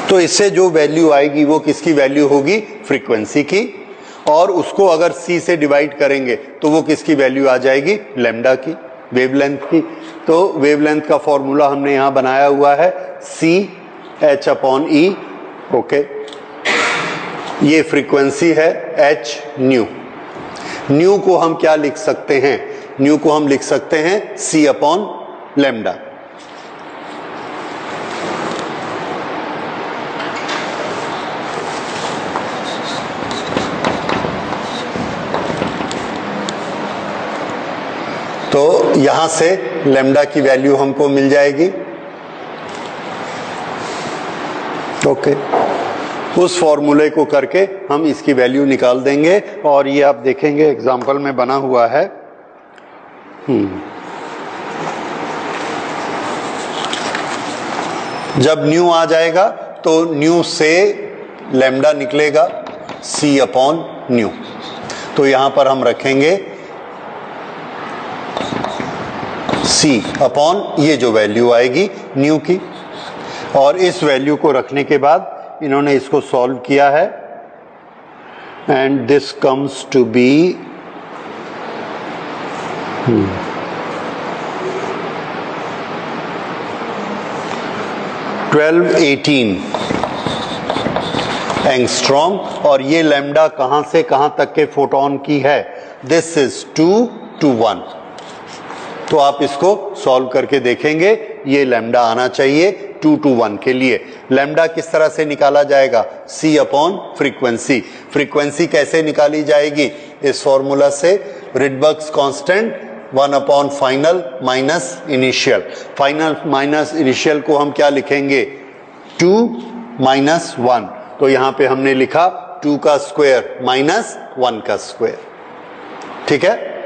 तो इससे जो वैल्यू आएगी वो किसकी वैल्यू होगी? फ्रीक्वेंसी की। और उसको अगर c से डिवाइड करेंगे तो वो किसकी वैल्यू आ जाएगी? लैम्डा की, वेवलेंथ की। तो वेवलेंथ का फॉर्मूला हमने यहां बनाया हुआ है CH/E। ओके, ये फ्रीक्वेंसी है h न्यू। न्यू को हम क्या लिख सकते हैं? न्यू को हम लिख सकते हैं C/λ। तो यहां से लैम्डा की वैल्यू हमको मिल जाएगी। ओके, उस फॉर्मूले को करके हम इसकी वैल्यू निकाल देंगे। और ये आप देखेंगे एग्जाम्पल में बना हुआ है। जब न्यू आ जाएगा तो न्यू से लैम्डा निकलेगा C/न्यू। तो यहां पर हम रखेंगे C/ ये जो वैल्यू आएगी न्यू की। और इस वैल्यू को रखने के बाद इन्होंने इसको सॉल्व किया है and this comes to be 1218 angstrom. और ये लैम्डा कहां से कहां तक के फोटोन की है? This is 2 to 1। तो आप इसको सॉल्व करके देखेंगे, ये लैम्डा आना चाहिए 2 to 1 के लिए। लैम्डा किस तरह से निकाला जाएगा? C/फ्रीक्वेंसी। फ्रीक्वेंसी कैसे निकाली जाएगी? इस फॉर्मूला से, रिडबर्ग्स कांस्टेंट 1/फाइनल minus initial. Final minus initial को हम क्या लिखेंगे? 2 - 1। तो यहां पे हमने लिखा 2 का स्क्वायर माइनस 1 का स्क्वायर। ठीक है,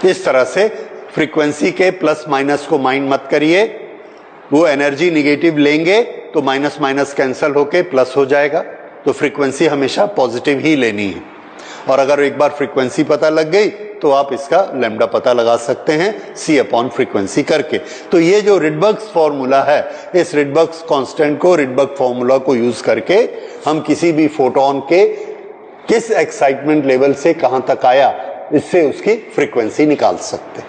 इस तरह से फ्रीक्वेंसी के प्लस माइनस को माइंड मत करिए। वो एनर्जी निगेटिव लेंगे तो माइनस माइनस कैंसल होके प्लस हो जाएगा। तो फ्रीक्वेंसी हमेशा पॉजिटिव ही लेनी है। और अगर एक बार फ्रीक्वेंसी पता लग गई तो आप इसका लैम्डा पता लगा सकते हैं C/फ्रीक्वेंसी करके। तो ये जो रिडबर्ग्स फॉर्मूला है, इस रिडबर्ग्स कांस्टेंट को, रिडबर्ग फॉर्मूला को यूज करके हम किसी भी फोटोन के किस एक्साइटमेंट लेवल से कहां तक आया, इससे उसकी फ्रीक्वेंसी निकाल सकते हैं।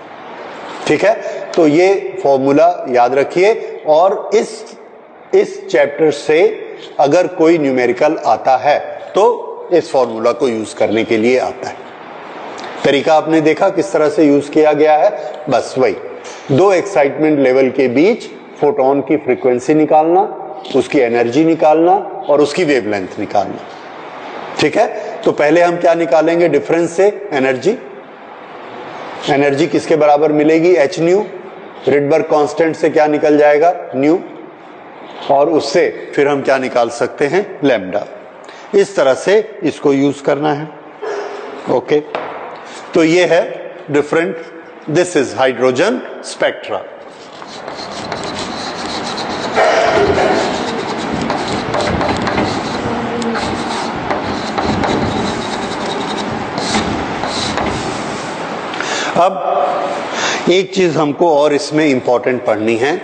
ठीक है, तो ये फॉर्मूला याद रखिए। और इस चैप्टर से अगर कोई न्यूमेरिकल आता है तो इस फॉर्मूला को यूज करने के लिए आता है। तरीका आपने देखा किस तरह से यूज किया गया है। बस वही, दो एक्साइटमेंट लेवल के बीच फोटोन की फ्रीक्वेंसी निकालना, उसकी एनर्जी निकालना और उसकी वेवलेंथ निकालना। ठीक है, तो पहले हम क्या निकालेंगे? डिफरेंस से एनर्जी। एनर्जी किसके बराबर मिलेगी? h new. रिडबर्ग कांस्टेंट से क्या निकल जाएगा? न्यू। और उससे फिर हम क्या निकाल सकते हैं? लैम्डा। इस तरह से इसको यूज करना है। ओके, तो ये है different, this is hydrogen spectra. अब एक चीज हमको और इसमें इंपॉर्टेंट पढ़नी है,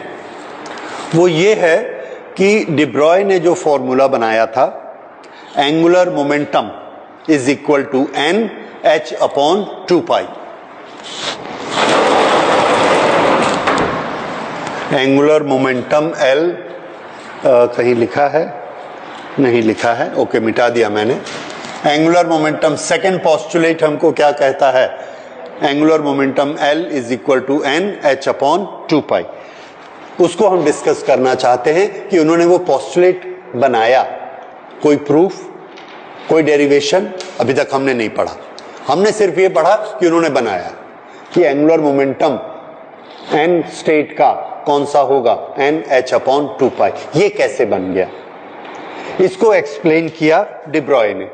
वो ये है कि डी ब्रॉय ने जो फॉर्मूला बनाया था, angular momentum is equal to NH/2 pi. Angular momentum L कहीं लिखा है, नहीं लिखा है, ओके मिटा दिया मैंने। एंगुलर मोमेंटम सेकेंड पोस्टुलेट हमको क्या कहता है, angular momentum L is equal to n h upon 2 pi. उसको हम डिस्कस करना चाहते हैं कि उन्होंने वो पोस्टुलेट बनाया, कोई प्रूफ, कोई डेरिवेशन अभी तक हमने नहीं पढ़ा। हमने सिर्फ ये पढ़ा कि उन्होंने बनाया कि एंगुलर मोमेंटम n स्टेट का कौन सा होगा, n h अपॉन 2 पाई। ये कैसे बन गया, इसको एक्सप्लेन किया डिब्रॉय ने।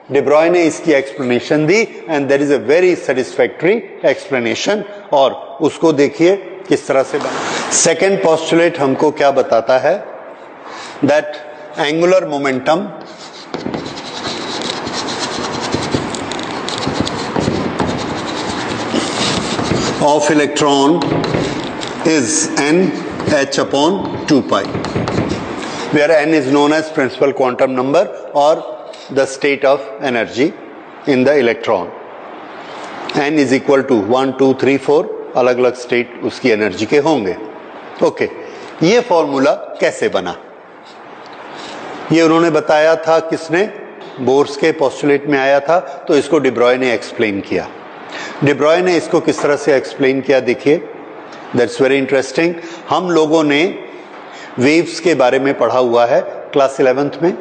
डिब्रॉय ने इसकी एक्सप्लेनेशन दी and there is a very satisfactory explanation, और उसको देखिए किस तरह से बना। सेकेंड पोस्टुलेट हमको क्या बताता है, that angular momentum of electron is n h upon 2 pi, where n is known as principal quantum number or the state of energy in the electron. n is equal to 1 2 3 4 अलग अलग state उसकी energy के होंगे। Okay, ये formula कैसे बना, ये उन्होंने बताया था, किसने, बोर्स के पोस्टुलेट में आया था, तो इसको डिब्रॉय ने एक्सप्लेन किया। डिब्रॉय ने इसको किस तरह से एक्सप्लेन किया, देखिए, दैट्स वेरी इंटरेस्टिंग। हम लोगों ने वेव्स के बारे में पढ़ा हुआ है क्लास 11th में,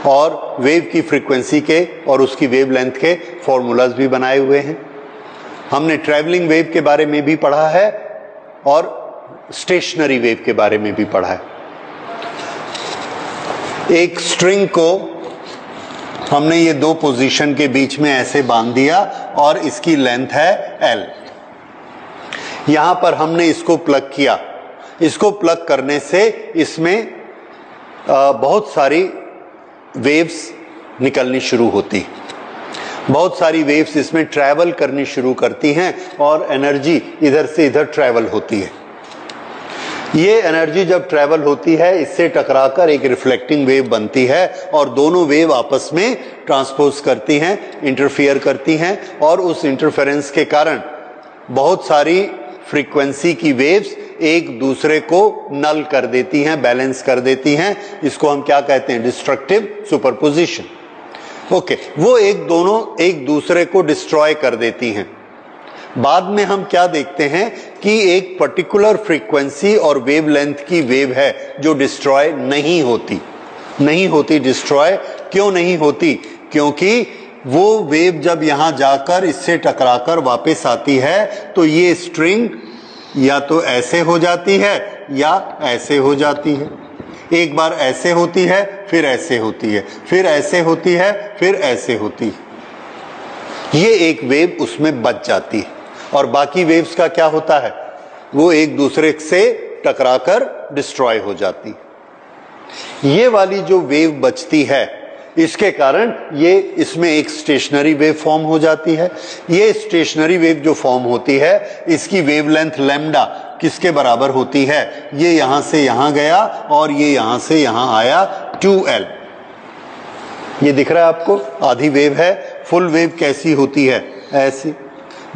और वेव की फ्रीक्वेंसी के और उसकी वेव लेंथ के फॉर्मूलाज भी बनाए हुए हैं। हमने ट्रैवलिंग वेव के बारे में भी पढ़ा है और स्टेशनरी वेव के बारे में भी पढ़ा है। एक स्ट्रिंग को हमने ये दो पोजीशन के बीच में ऐसे बांध दिया और इसकी लेंथ है L। यहां पर हमने इसको प्लग किया, इसको प्लग करने से इसमें बहुत सारी वेव्स निकलनी शुरू होती, बहुत सारी वेव्स इसमें ट्रैवल करनी शुरू करती हैं और एनर्जी इधर से इधर ट्रैवल होती है। ये एनर्जी जब ट्रैवल होती है, इससे टकराकर एक रिफ्लेक्टिंग वेव बनती है और दोनों वेव आपस में ट्रांसपोज करती हैं, इंटरफियर करती हैं, और उस इंटरफेरेंस के कारण बहुत सारी फ्रीक्वेंसी की वेव्स एक दूसरे को नल कर देती हैं, बैलेंस कर देती हैं। इसको हम क्या कहते हैं, डिस्ट्रक्टिव सुपरपोजिशन। ओके, वो एक दूसरे को डिस्ट्रॉय कर देती हैं। बाद में हम क्या देखते हैं कि एक पर्टिकुलर फ्रीक्वेंसी और वेवलेंथ की वेव है जो डिस्ट्रॉय नहीं होती डिस्ट्रॉय क्यों नहीं होती, क्योंकि वो वेव जब यहां जाकर इससे टकराकर वापस आती है तो ये स्ट्रिंग या तो ऐसे हो जाती है या ऐसे हो जाती है। एक बार ऐसे होती है, फिर ऐसे होती है, फिर ऐसे होती है, फिर ऐसे होती है। ये एक वेव उसमें बच जाती है और बाकी वेव्स का क्या होता है, वो एक दूसरे से टकराकर डिस्ट्रॉय हो जाती। ये वाली जो वेव बचती है, इसके कारण ये इसमें एक स्टेशनरी वेव फॉर्म हो जाती है। ये स्टेशनरी वेव जो फॉर्म होती है, इसकी वेवलेंथ लैम्डा किसके बराबर होती है, ये यहां से यहां गया और ये यहां से यहां आया, 2L। ये दिख रहा है आपको, आधी वेव है। फुल वेव कैसी होती है, ऐसी।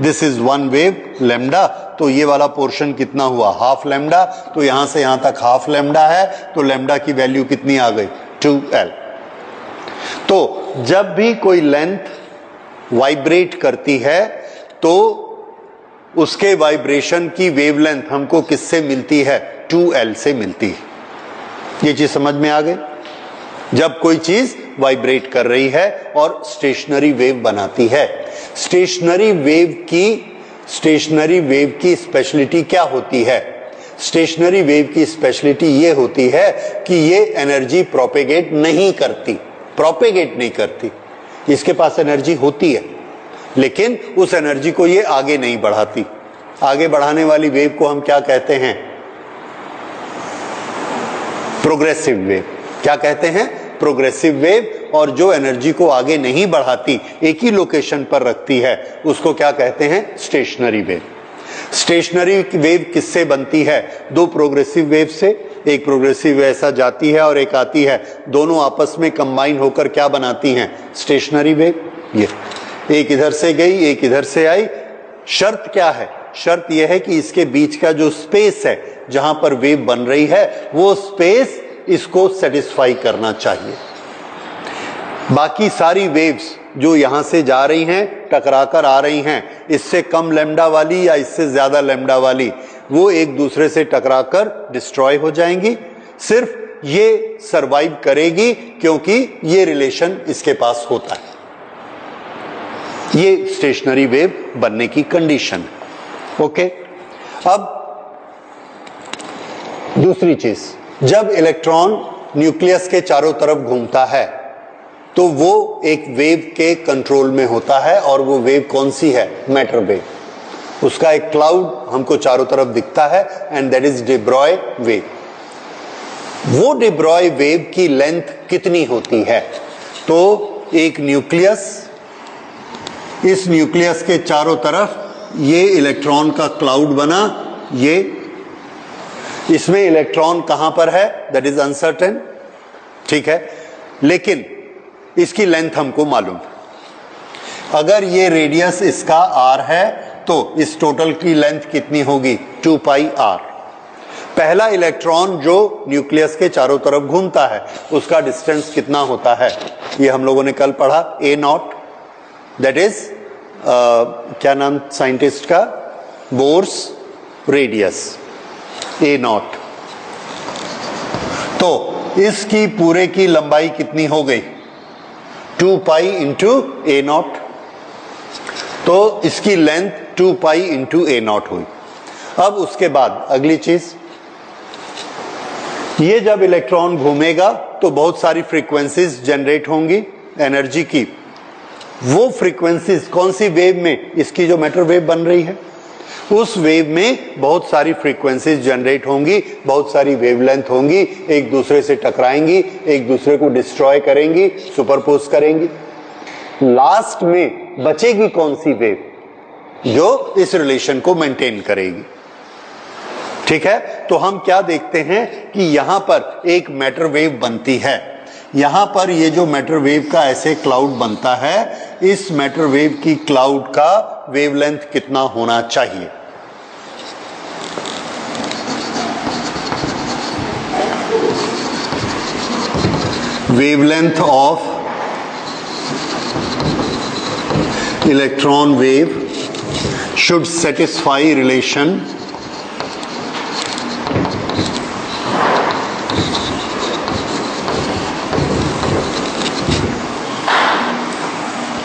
This is one wave lambda, तो ये वाला पोर्शन कितना हुआ, हाफ लैम्डा, तो यहां से यहां तक हाफ लैम्डा है, तो लैम्डा की वैल्यू कितनी आ गई, 2L। तो जब भी कोई लेंथ वाइब्रेट करती है तो उसके वाइब्रेशन की वेवलेंथ हमको किससे मिलती है, 2L से मिलती है। ये चीज समझ में आ गई। जब कोई चीज वाइब्रेट कर रही है और स्टेशनरी वेव बनाती है, स्टेशनरी वेव की स्पेशलिटी क्या होती है, स्टेशनरी वेव की स्पेशलिटी ये होती है कि ये एनर्जी प्रोपेगेट नहीं करती, इसके पास एनर्जी होती है लेकिन उस एनर्जी को ये आगे नहीं बढ़ाती। आगे बढ़ाने वाली वेव को हम क्या कहते हैं, प्रोग्रेसिव वेव। क्या कहते हैं, प्रोग्रेसिव वेव। और जो एनर्जी को आगे नहीं बढ़ाती, एक ही लोकेशन पर रखती है, उसको क्या कहते हैं, स्टेशनरी वेव। स्टेशनरी वेव किससे बनती है, दो प्रोग्रेसिव वेव से। एक प्रोग्रेसिव ऐसा जाती है और एक आती है, दोनों आपस में कंबाइन होकर क्या बनाती हैं, स्टेशनरी वेव। ये एक इधर से गई, एक इधर से आई। शर्त क्या है, शर्त यह है कि इसके बीच का जो स्पेस है जहां पर वेव बन रही है वो स्पेस इसको सेटिस्फाई करना चाहिए। बाकी सारी वेव्स जो यहां से जा रही हैं, टकराकर आ रही हैं, इससे कम लैम्डा वाली या इससे ज्यादा लैम्डा वाली, वो एक दूसरे से टकराकर डिस्ट्रॉय हो जाएंगी। सिर्फ ये सरवाइव करेगी क्योंकि ये रिलेशन इसके पास होता है। ये स्टेशनरी वेव बनने की कंडीशन है। ओके, अब दूसरी चीज, जब इलेक्ट्रॉन न्यूक्लियस के चारों तरफ घूमता है तो वो एक वेव के कंट्रोल में होता है, और वो वेव कौन सी है? Matter wave. उसका एक क्लाउड हमको चारों तरफ दिखता है and that is de Broglie wave. वो de Broglie वेव की लेंथ कितनी होती है? तो एक न्यूक्लियस, इस न्यूक्लियस के चारों तरफ ये इलेक्ट्रॉन का क्लाउड बना, ये इसमें इलेक्ट्रॉन कहां पर है दैट इज अनसर्टेन, ठीक है, लेकिन इसकी लेंथ हमको मालूम। अगर ये रेडियस इसका r है तो इस टोटल की लेंथ कितनी होगी? 2 पाई r। पहला इलेक्ट्रॉन जो न्यूक्लियस के चारों तरफ घूमता है उसका डिस्टेंस कितना होता है? ये हम लोगों ने कल पढ़ा, a0, दैट इज क्या नाम साइंटिस्ट का? Bohr's radius, a0। तो इसकी पूरे की लंबाई कितनी हो गई? 2 पाई इंटू a0। तो इसकी लेंथ 2 पाई इंटू a0 हुई। अब उसके बाद अगली चीज, ये जब इलेक्ट्रॉन घूमेगा तो बहुत सारी फ्रीक्वेंसीज जनरेट होंगी एनर्जी की। वो फ्रीक्वेंसीज कौन सी वेव में? इसकी जो मैटर वेव बन रही है उस वेव में बहुत सारी फ्रीक्वेंसीज जनरेट होंगी, बहुत सारी वेवलेंथ होंगी, एक दूसरे से टकराएंगी, एक दूसरे को डिस्ट्रॉय करेंगी, सुपरपोज करेंगी। लास्ट में बचेगी कौन सी वेव? जो इस रिलेशन को मेंटेन करेगी। ठीक है, तो हम क्या देखते हैं कि यहां पर एक मैटर वेव बनती है। यहां पर ये जो मैटर वेव का ऐसे क्लाउड बनता है, इस मैटर वेव की क्लाउड का वेवलेंथ कितना होना चाहिए? Wavelength of electron wave should satisfy relation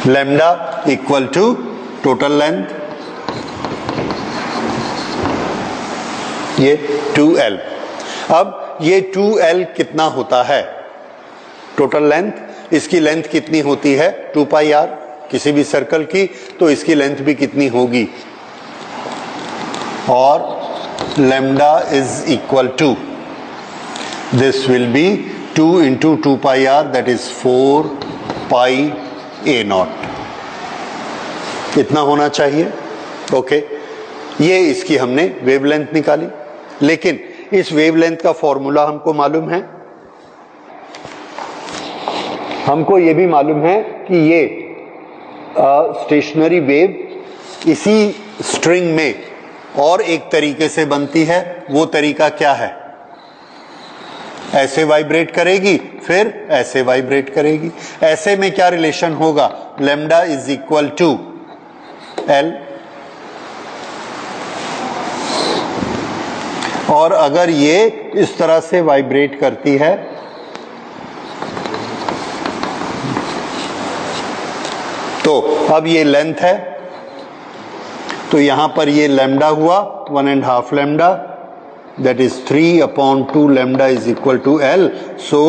lambda equal to total length, ये 2L। अब ये 2L कितना होता है? टोटल लेंथ, इसकी लेंथ कितनी होती है? 2 पाई r किसी भी सर्कल की, तो इसकी लेंथ भी कितनी होगी? और lambda is equal to, this will be 2 into 2 pi r, that is 4 pi a0। इतना होना चाहिए। ओके, ये इसकी हमने वेवलेंथ निकाली, लेकिन इस वेवलेंथ का फॉर्मूला हमको मालूम है। हमको ये भी मालूम है कि ये स्टेशनरी वेव इसी स्ट्रिंग में और एक तरीके से बनती है। वो तरीका क्या है? ऐसे वाइब्रेट करेगी, फिर ऐसे वाइब्रेट करेगी। ऐसे में क्या रिलेशन होगा? Lambda is equal to L. और अगर ये इस तरह से वाइब्रेट करती है तो अब ये लेंथ है, तो यहां पर ये लैम्डा हुआ 1.5 lambda, that is 3/2 lambda is equal to L, so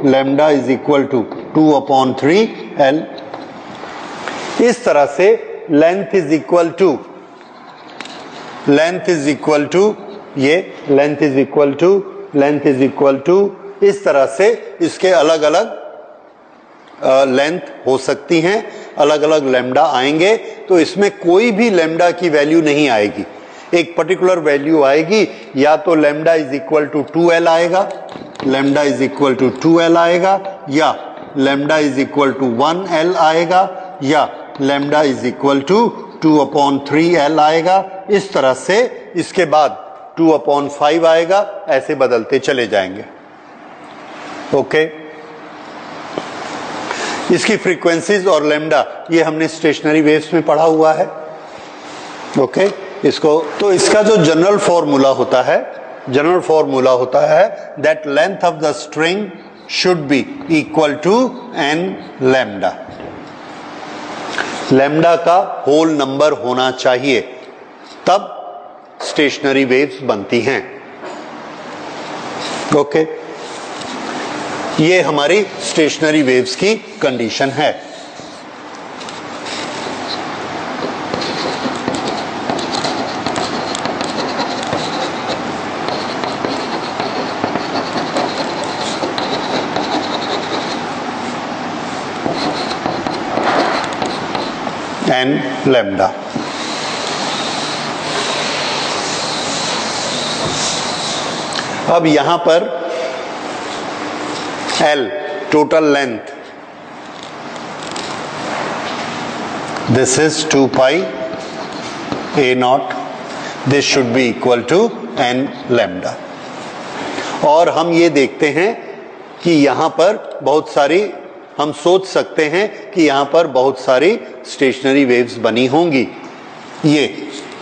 lambda is equal to 2/3 L। इस तरह से लेंथ इज इक्वल टू ये लेंथ इज इक्वल टू इस तरह से इसके अलग अलग लेंथ हो सकती हैं, अलग अलग लैम्डा आएंगे। तो इसमें कोई भी लैम्डा की वैल्यू नहीं आएगी, एक पर्टिकुलर वैल्यू आएगी। या तो lambda is equal to 2L आएगा, lambda is equal to 2L आएगा, या lambda is equal to 1L आएगा, या lambda is equal to 2/3L आएगा, इस तरह से इसके बाद 2/5 आएगा, ऐसे बदलते चले जाएंगे। ओके, इसकी फ्रीक्वेंसीज और लैम्डा ये हमने स्टेशनरी वेव्स में पढ़ा हुआ है। ओके, इसको तो इसका जो जनरल फॉर्मूला होता है that length of the string should be equal to n lambda. Lambda का होल नंबर होना चाहिए, तब स्टेशनरी वेव्स बनती हैं। ओके, ये हमारी स्टेशनरी वेव्स की कंडीशन है। n lambda. अब यहां पर L total length, this is 2 pi a naught, this should be equal to n lambda। और हम ये देखते हैं कि यहां पर बहुत सारी, हम सोच सकते हैं कि यहां पर बहुत सारी स्टेशनरी वेव्स बनी होंगी। ये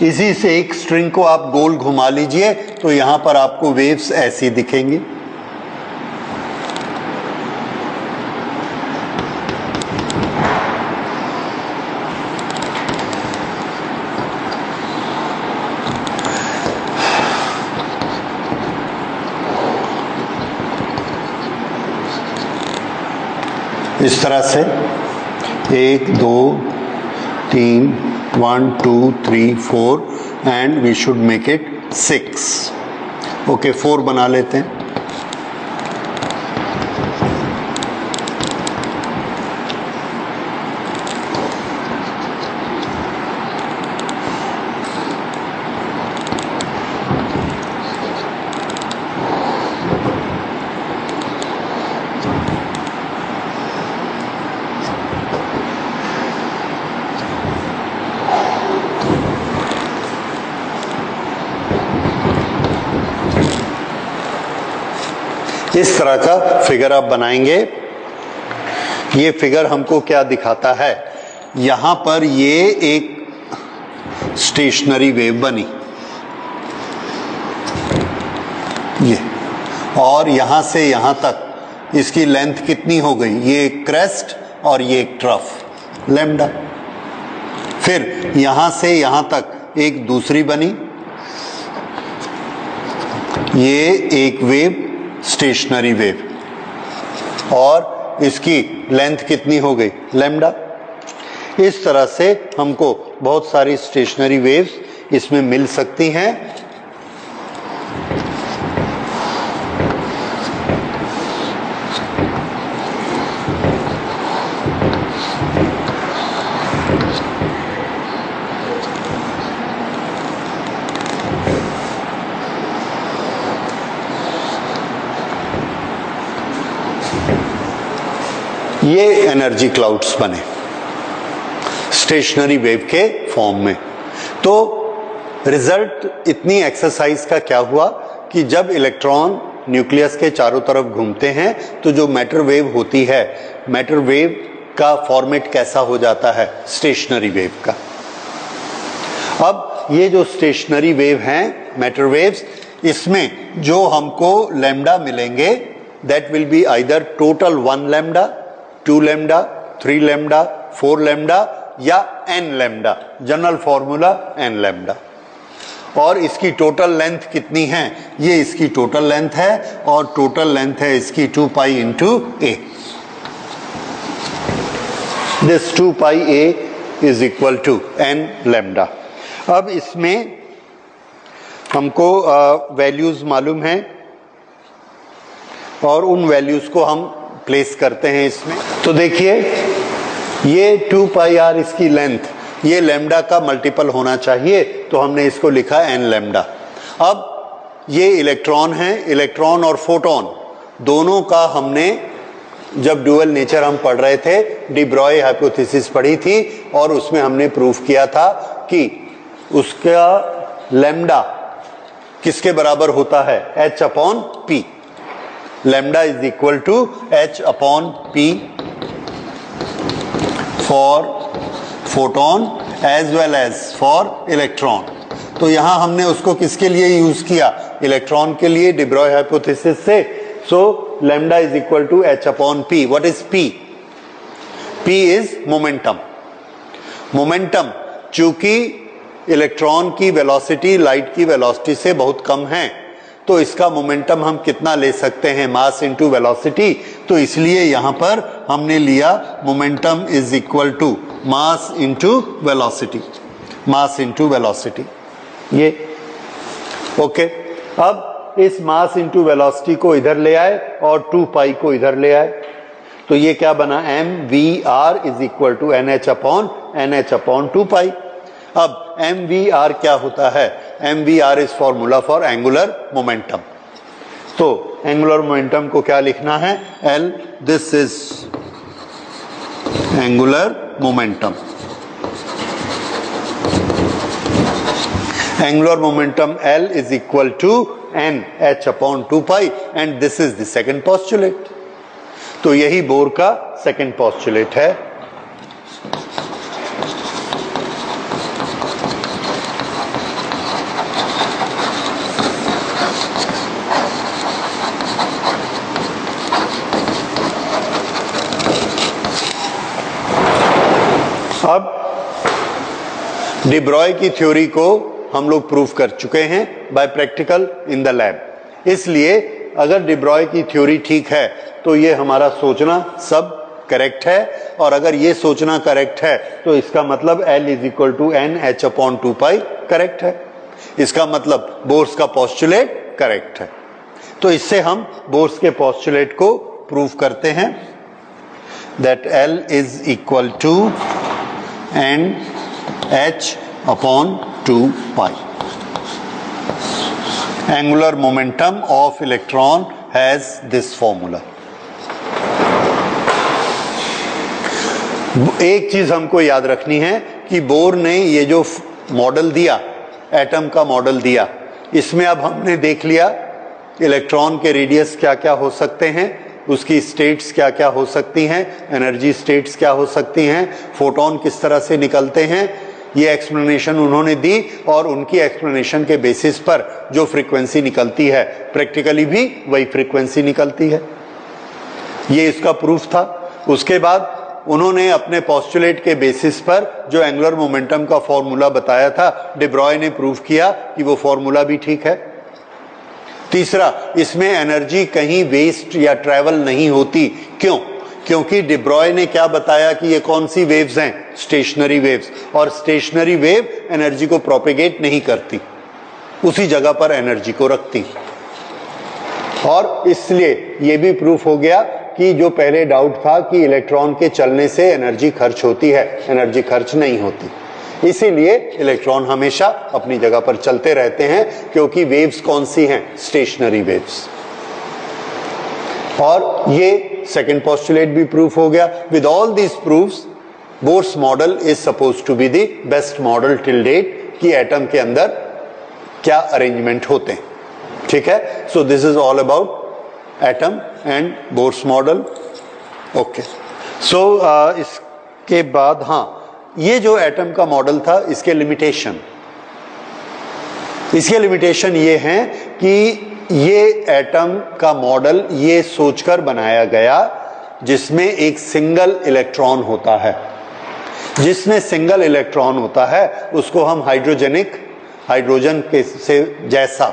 इसी से एक स्ट्रिंग को आप गोल घुमा लीजिए तो यहां पर आपको वेव्स ऐसी दिखेंगी। इस तरह से 1 2 3 1 2 3 4 and we should make it 6। Okay, 4 बना लेते हैं। इस तरह का फिगर आप बनाएंगे। ये फिगर हमको क्या दिखाता है, यहां पर ये एक स्टेशनरी वेव बनी, ये, और यहां से यहां तक इसकी लेंथ कितनी हो गई, ये एक क्रेस्ट और ये एक ट्रफ लैम्डा। फिर यहां से यहां तक एक दूसरी बनी, ये एक वेव स्टेशनरी वेव, और इसकी लेंथ कितनी हो गई, लैम्डा। इस तरह से हमको बहुत सारी स्टेशनरी वेव्स इसमें मिल सकती हैं। ये एनर्जी क्लाउड्स बने स्टेशनरी वेव के फॉर्म में। तो रिजल्ट इतनी एक्सरसाइज का क्या हुआ कि जब इलेक्ट्रॉन न्यूक्लियस के चारों तरफ घूमते हैं तो जो मैटर वेव होती है, मैटर वेव का फॉर्मेट कैसा हो जाता है, स्टेशनरी वेव का। अब ये जो स्टेशनरी वेव हैं, मैटर वेव्स, इसमें जो हमको लैम्डा मिलेंगे that will be either total 1 lambda, 2 lambda, 3 lambda, 4 lambda या n lambda. General formula n lambda. और इसकी टोटल लेंथ कितनी है, ये इसकी टोटल लेंथ है, और टोटल लेंथ है इसकी 2 pi into a। This 2 pi a is equal to n lambda. अब इसमें हमको वैल्यूज मालूम है और उन वैल्यूज को हम प्लेस करते हैं इसमें। तो देखिए, ये 2 पाई r इसकी लेंथ, ये लैम्डा का मल्टीपल होना चाहिए, तो हमने इसको लिखा n लैम्डा। अब ये इलेक्ट्रॉन है, इलेक्ट्रॉन और फोटोन दोनों का हमने जब ड्यूअल नेचर हम पढ़ रहे थे, डी ब्रॉय हाइपोथेसिस पढ़ी थी, और उसमें हमने प्रूफ किया था कि उसका लैम्डा किसके बराबर होता है? h अपॉन p। Lambda is equal to h अपॉन p for photon as well as for electron. तो यहां हमने उसको किसके लिए यूज किया? इलेक्ट्रॉन के लिए, de Broglie हाइपोथेसिस से। So lambda is equal to h अपॉन p। What is p? p is momentum. Momentum चूंकि इलेक्ट्रॉन की वेलोसिटी लाइट की वेलोसिटी से बहुत कम है, तो इसका मोमेंटम हम कितना ले सकते हैं? Mass into velocity. तो इसलिए यहां पर हमने लिया momentum is equal to mass into velocity. Mass into velocity, ये ओके। अब इस मास इनटू वेलोसिटी को इधर ले आए और 2 पाई को इधर ले आए, तो ये क्या बना? mvr is equal to nh upon 2 pi. अब mvr क्या होता है? mvr is formula for angular momentum. तो एंगुलर मोमेंटम को क्या लिखना है? L, this is angular momentum. Angular momentum L is equal to nh upon 2 pi and this is the second postulate. तो यही बोर का सेकंड पोस्टुलेट है। अब de Broglie की थ्योरी को हम लोग प्रूव कर चुके हैं by practical in the lab. इसलिए अगर de Broglie की थ्योरी ठीक है तो ये हमारा सोचना सब करेक्ट है, और अगर ये सोचना करेक्ट है तो इसका मतलब L is equal to nh upon 2 pi correct है। इसका मतलब बोर्स का पोस्टुलेट करेक्ट है। तो इससे हम बोर्स के पोस्टुलेट को प्रूव करते हैं that L is equal to nh upon 2 pi. Angular momentum of electron has this formula. एक चीज हमको याद रखनी है कि बोर ने ये जो मॉडल दिया, एटम का मॉडल दिया, इसमें अब हमने देख लिया इलेक्ट्रॉन के रेडियस क्या क्या हो सकते हैं, उसकी स्टेट्स क्या क्या हो सकती हैं, एनर्जी स्टेट्स क्या हो सकती हैं, फोटोन किस तरह से निकलते हैं, ये एक्सप्लेनेशन उन्होंने दी। और उनकी एक्सप्लेनेशन के बेसिस पर जो फ्रीक्वेंसी निकलती है प्रैक्टिकली भी वही फ्रीक्वेंसी निकलती है। ये इसका प्रूफ था। उसके बाद उन्होंने अपने पोस्टुलेट के बेसिस पर जो एंगुलर मोमेंटम का फॉर्मूला बताया था, de Broglie ने प्रूव किया कि वो फॉर्मूला भी ठीक है। तीसरा, इसमें एनर्जी कहीं वेस्ट या ट्रैवल नहीं होती। क्यों? क्योंकि de Broglie ने क्या बताया कि ये कौन सी वेव्स हैं? Stationary waves. और स्टेशनरी वेव एनर्जी को प्रोपेगेट नहीं करती, उसी जगह पर एनर्जी को रखती। और इसलिए ये भी प्रूफ हो गया कि जो पहले डाउट था कि इलेक्ट्रॉन के चलने से एनर्जी खर्च होती है, एनर्जी खर्च नहीं होती। इसीलिए इलेक्ट्रॉन हमेशा अपनी जगह पर चलते रहते हैं, क्योंकि वेव्स कौन सी हैं? Stationary waves. और ये सेकंड पोस्टुलेट भी प्रूफ हो गया। With all these proofs, Bohr's model is suppose to be the best model till date कि एटम के अंदर क्या अरेंजमेंट होते हैं। ठीक है, so this is all about atom and Bohr's model. Okay, so इसके बाद ये जो एटम का मॉडल था, इसके लिमिटेशन ये हैं कि ये एटम का मॉडल ये सोचकर बनाया गया जिसमें एक सिंगल इलेक्ट्रॉन होता है। जिसमें सिंगल इलेक्ट्रॉन होता है उसको हम हाइड्रोजन के से जैसा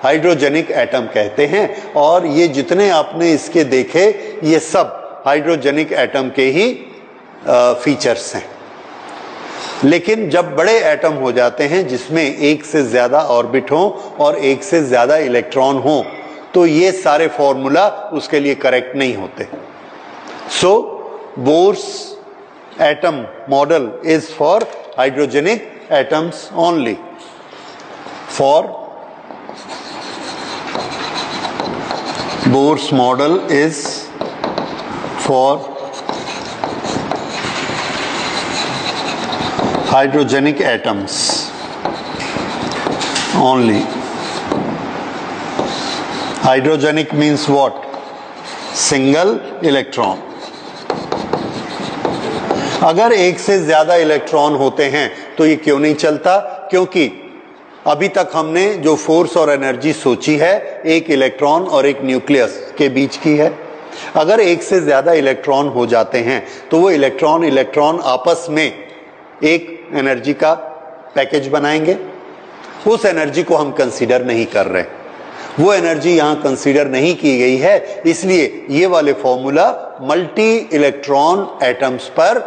हाइड्रोजेनिक एटम कहते हैं। और ये जितने आपने इसके देखे, ये सब हाइड्रोजेनिक एटम के ही फीचर्स हैं। लेकिन जब बड़े एटम हो जाते हैं जिसमें एक से ज्यादा ऑर्बिट हो और एक से ज्यादा इलेक्ट्रॉन हो, तो ये सारे फॉर्मूला उसके लिए करेक्ट नहीं होते। So Bohr's atom model is for hydrogenic atoms only. For Bohr's model is for hydrogenic atoms. only. Hydrogenic means what? Single electron. अगर एक से ज्यादा इलेक्ट्रॉन होते हैं तो ये क्यों नहीं चलता? क्योंकि अभी तक हमने जो फोर्स और एनर्जी सोची है एक इलेक्ट्रॉन और एक न्यूक्लियस के बीच की है। अगर एक से ज्यादा इलेक्ट्रॉन हो जाते हैं तो वो इलेक्ट्रॉन आपस में एक एनर्जी का पैकेज बनाएंगे। उस एनर्जी को हम कंसीडर नहीं कर रहे, वो एनर्जी यहां कंसीडर नहीं की गई है, इसलिए ये वाले फॉर्मूला मल्टी इलेक्ट्रॉन एटम्स पर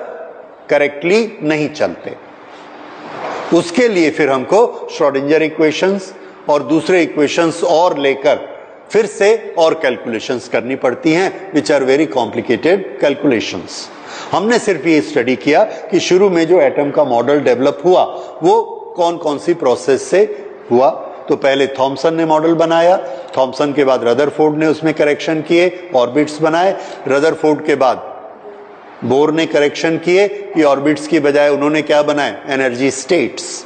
करेक्टली नहीं चलते। उसके लिए फिर हमको श्रोडिंगर इक्वेशंस और दूसरे इक्वेशंस और लेकर फिर से और कैलकुलेशंस करनी पड़ती हैं, which are very complicated calculations. हमने सिर्फ ये स्टडी किया कि शुरू में जो एटम का मॉडल डेवलप हुआ वो कौन कौन सी प्रोसेस से हुआ। तो पहले थॉमसन ने मॉडल बनाया, थॉमसन के बाद रदरफोर्ड ने उसमें करेक्शन किए, ऑर्बिट्स बनाए। रदरफोर्ड के बाद बोर ने करेक्शन किए कि ऑर्बिट्स की बजाय उन्होंने क्या बनाए, एनर्जी स्टेट्स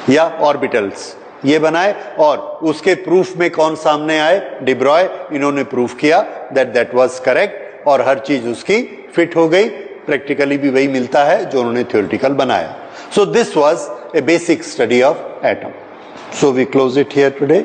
या ऑर्बिटल्स ये बनाए। और उसके प्रूफ में कौन सामने आए, डिब्रॉय। इन्होंने प्रूफ किया दैट वाज करेक्ट और हर चीज उसकी फिट हो गई। प्रैक्टिकली भी वही मिलता है जो उन्होंने थ्योरेटिकल बनाया। सो this was a basic study of atom. So we close it here today.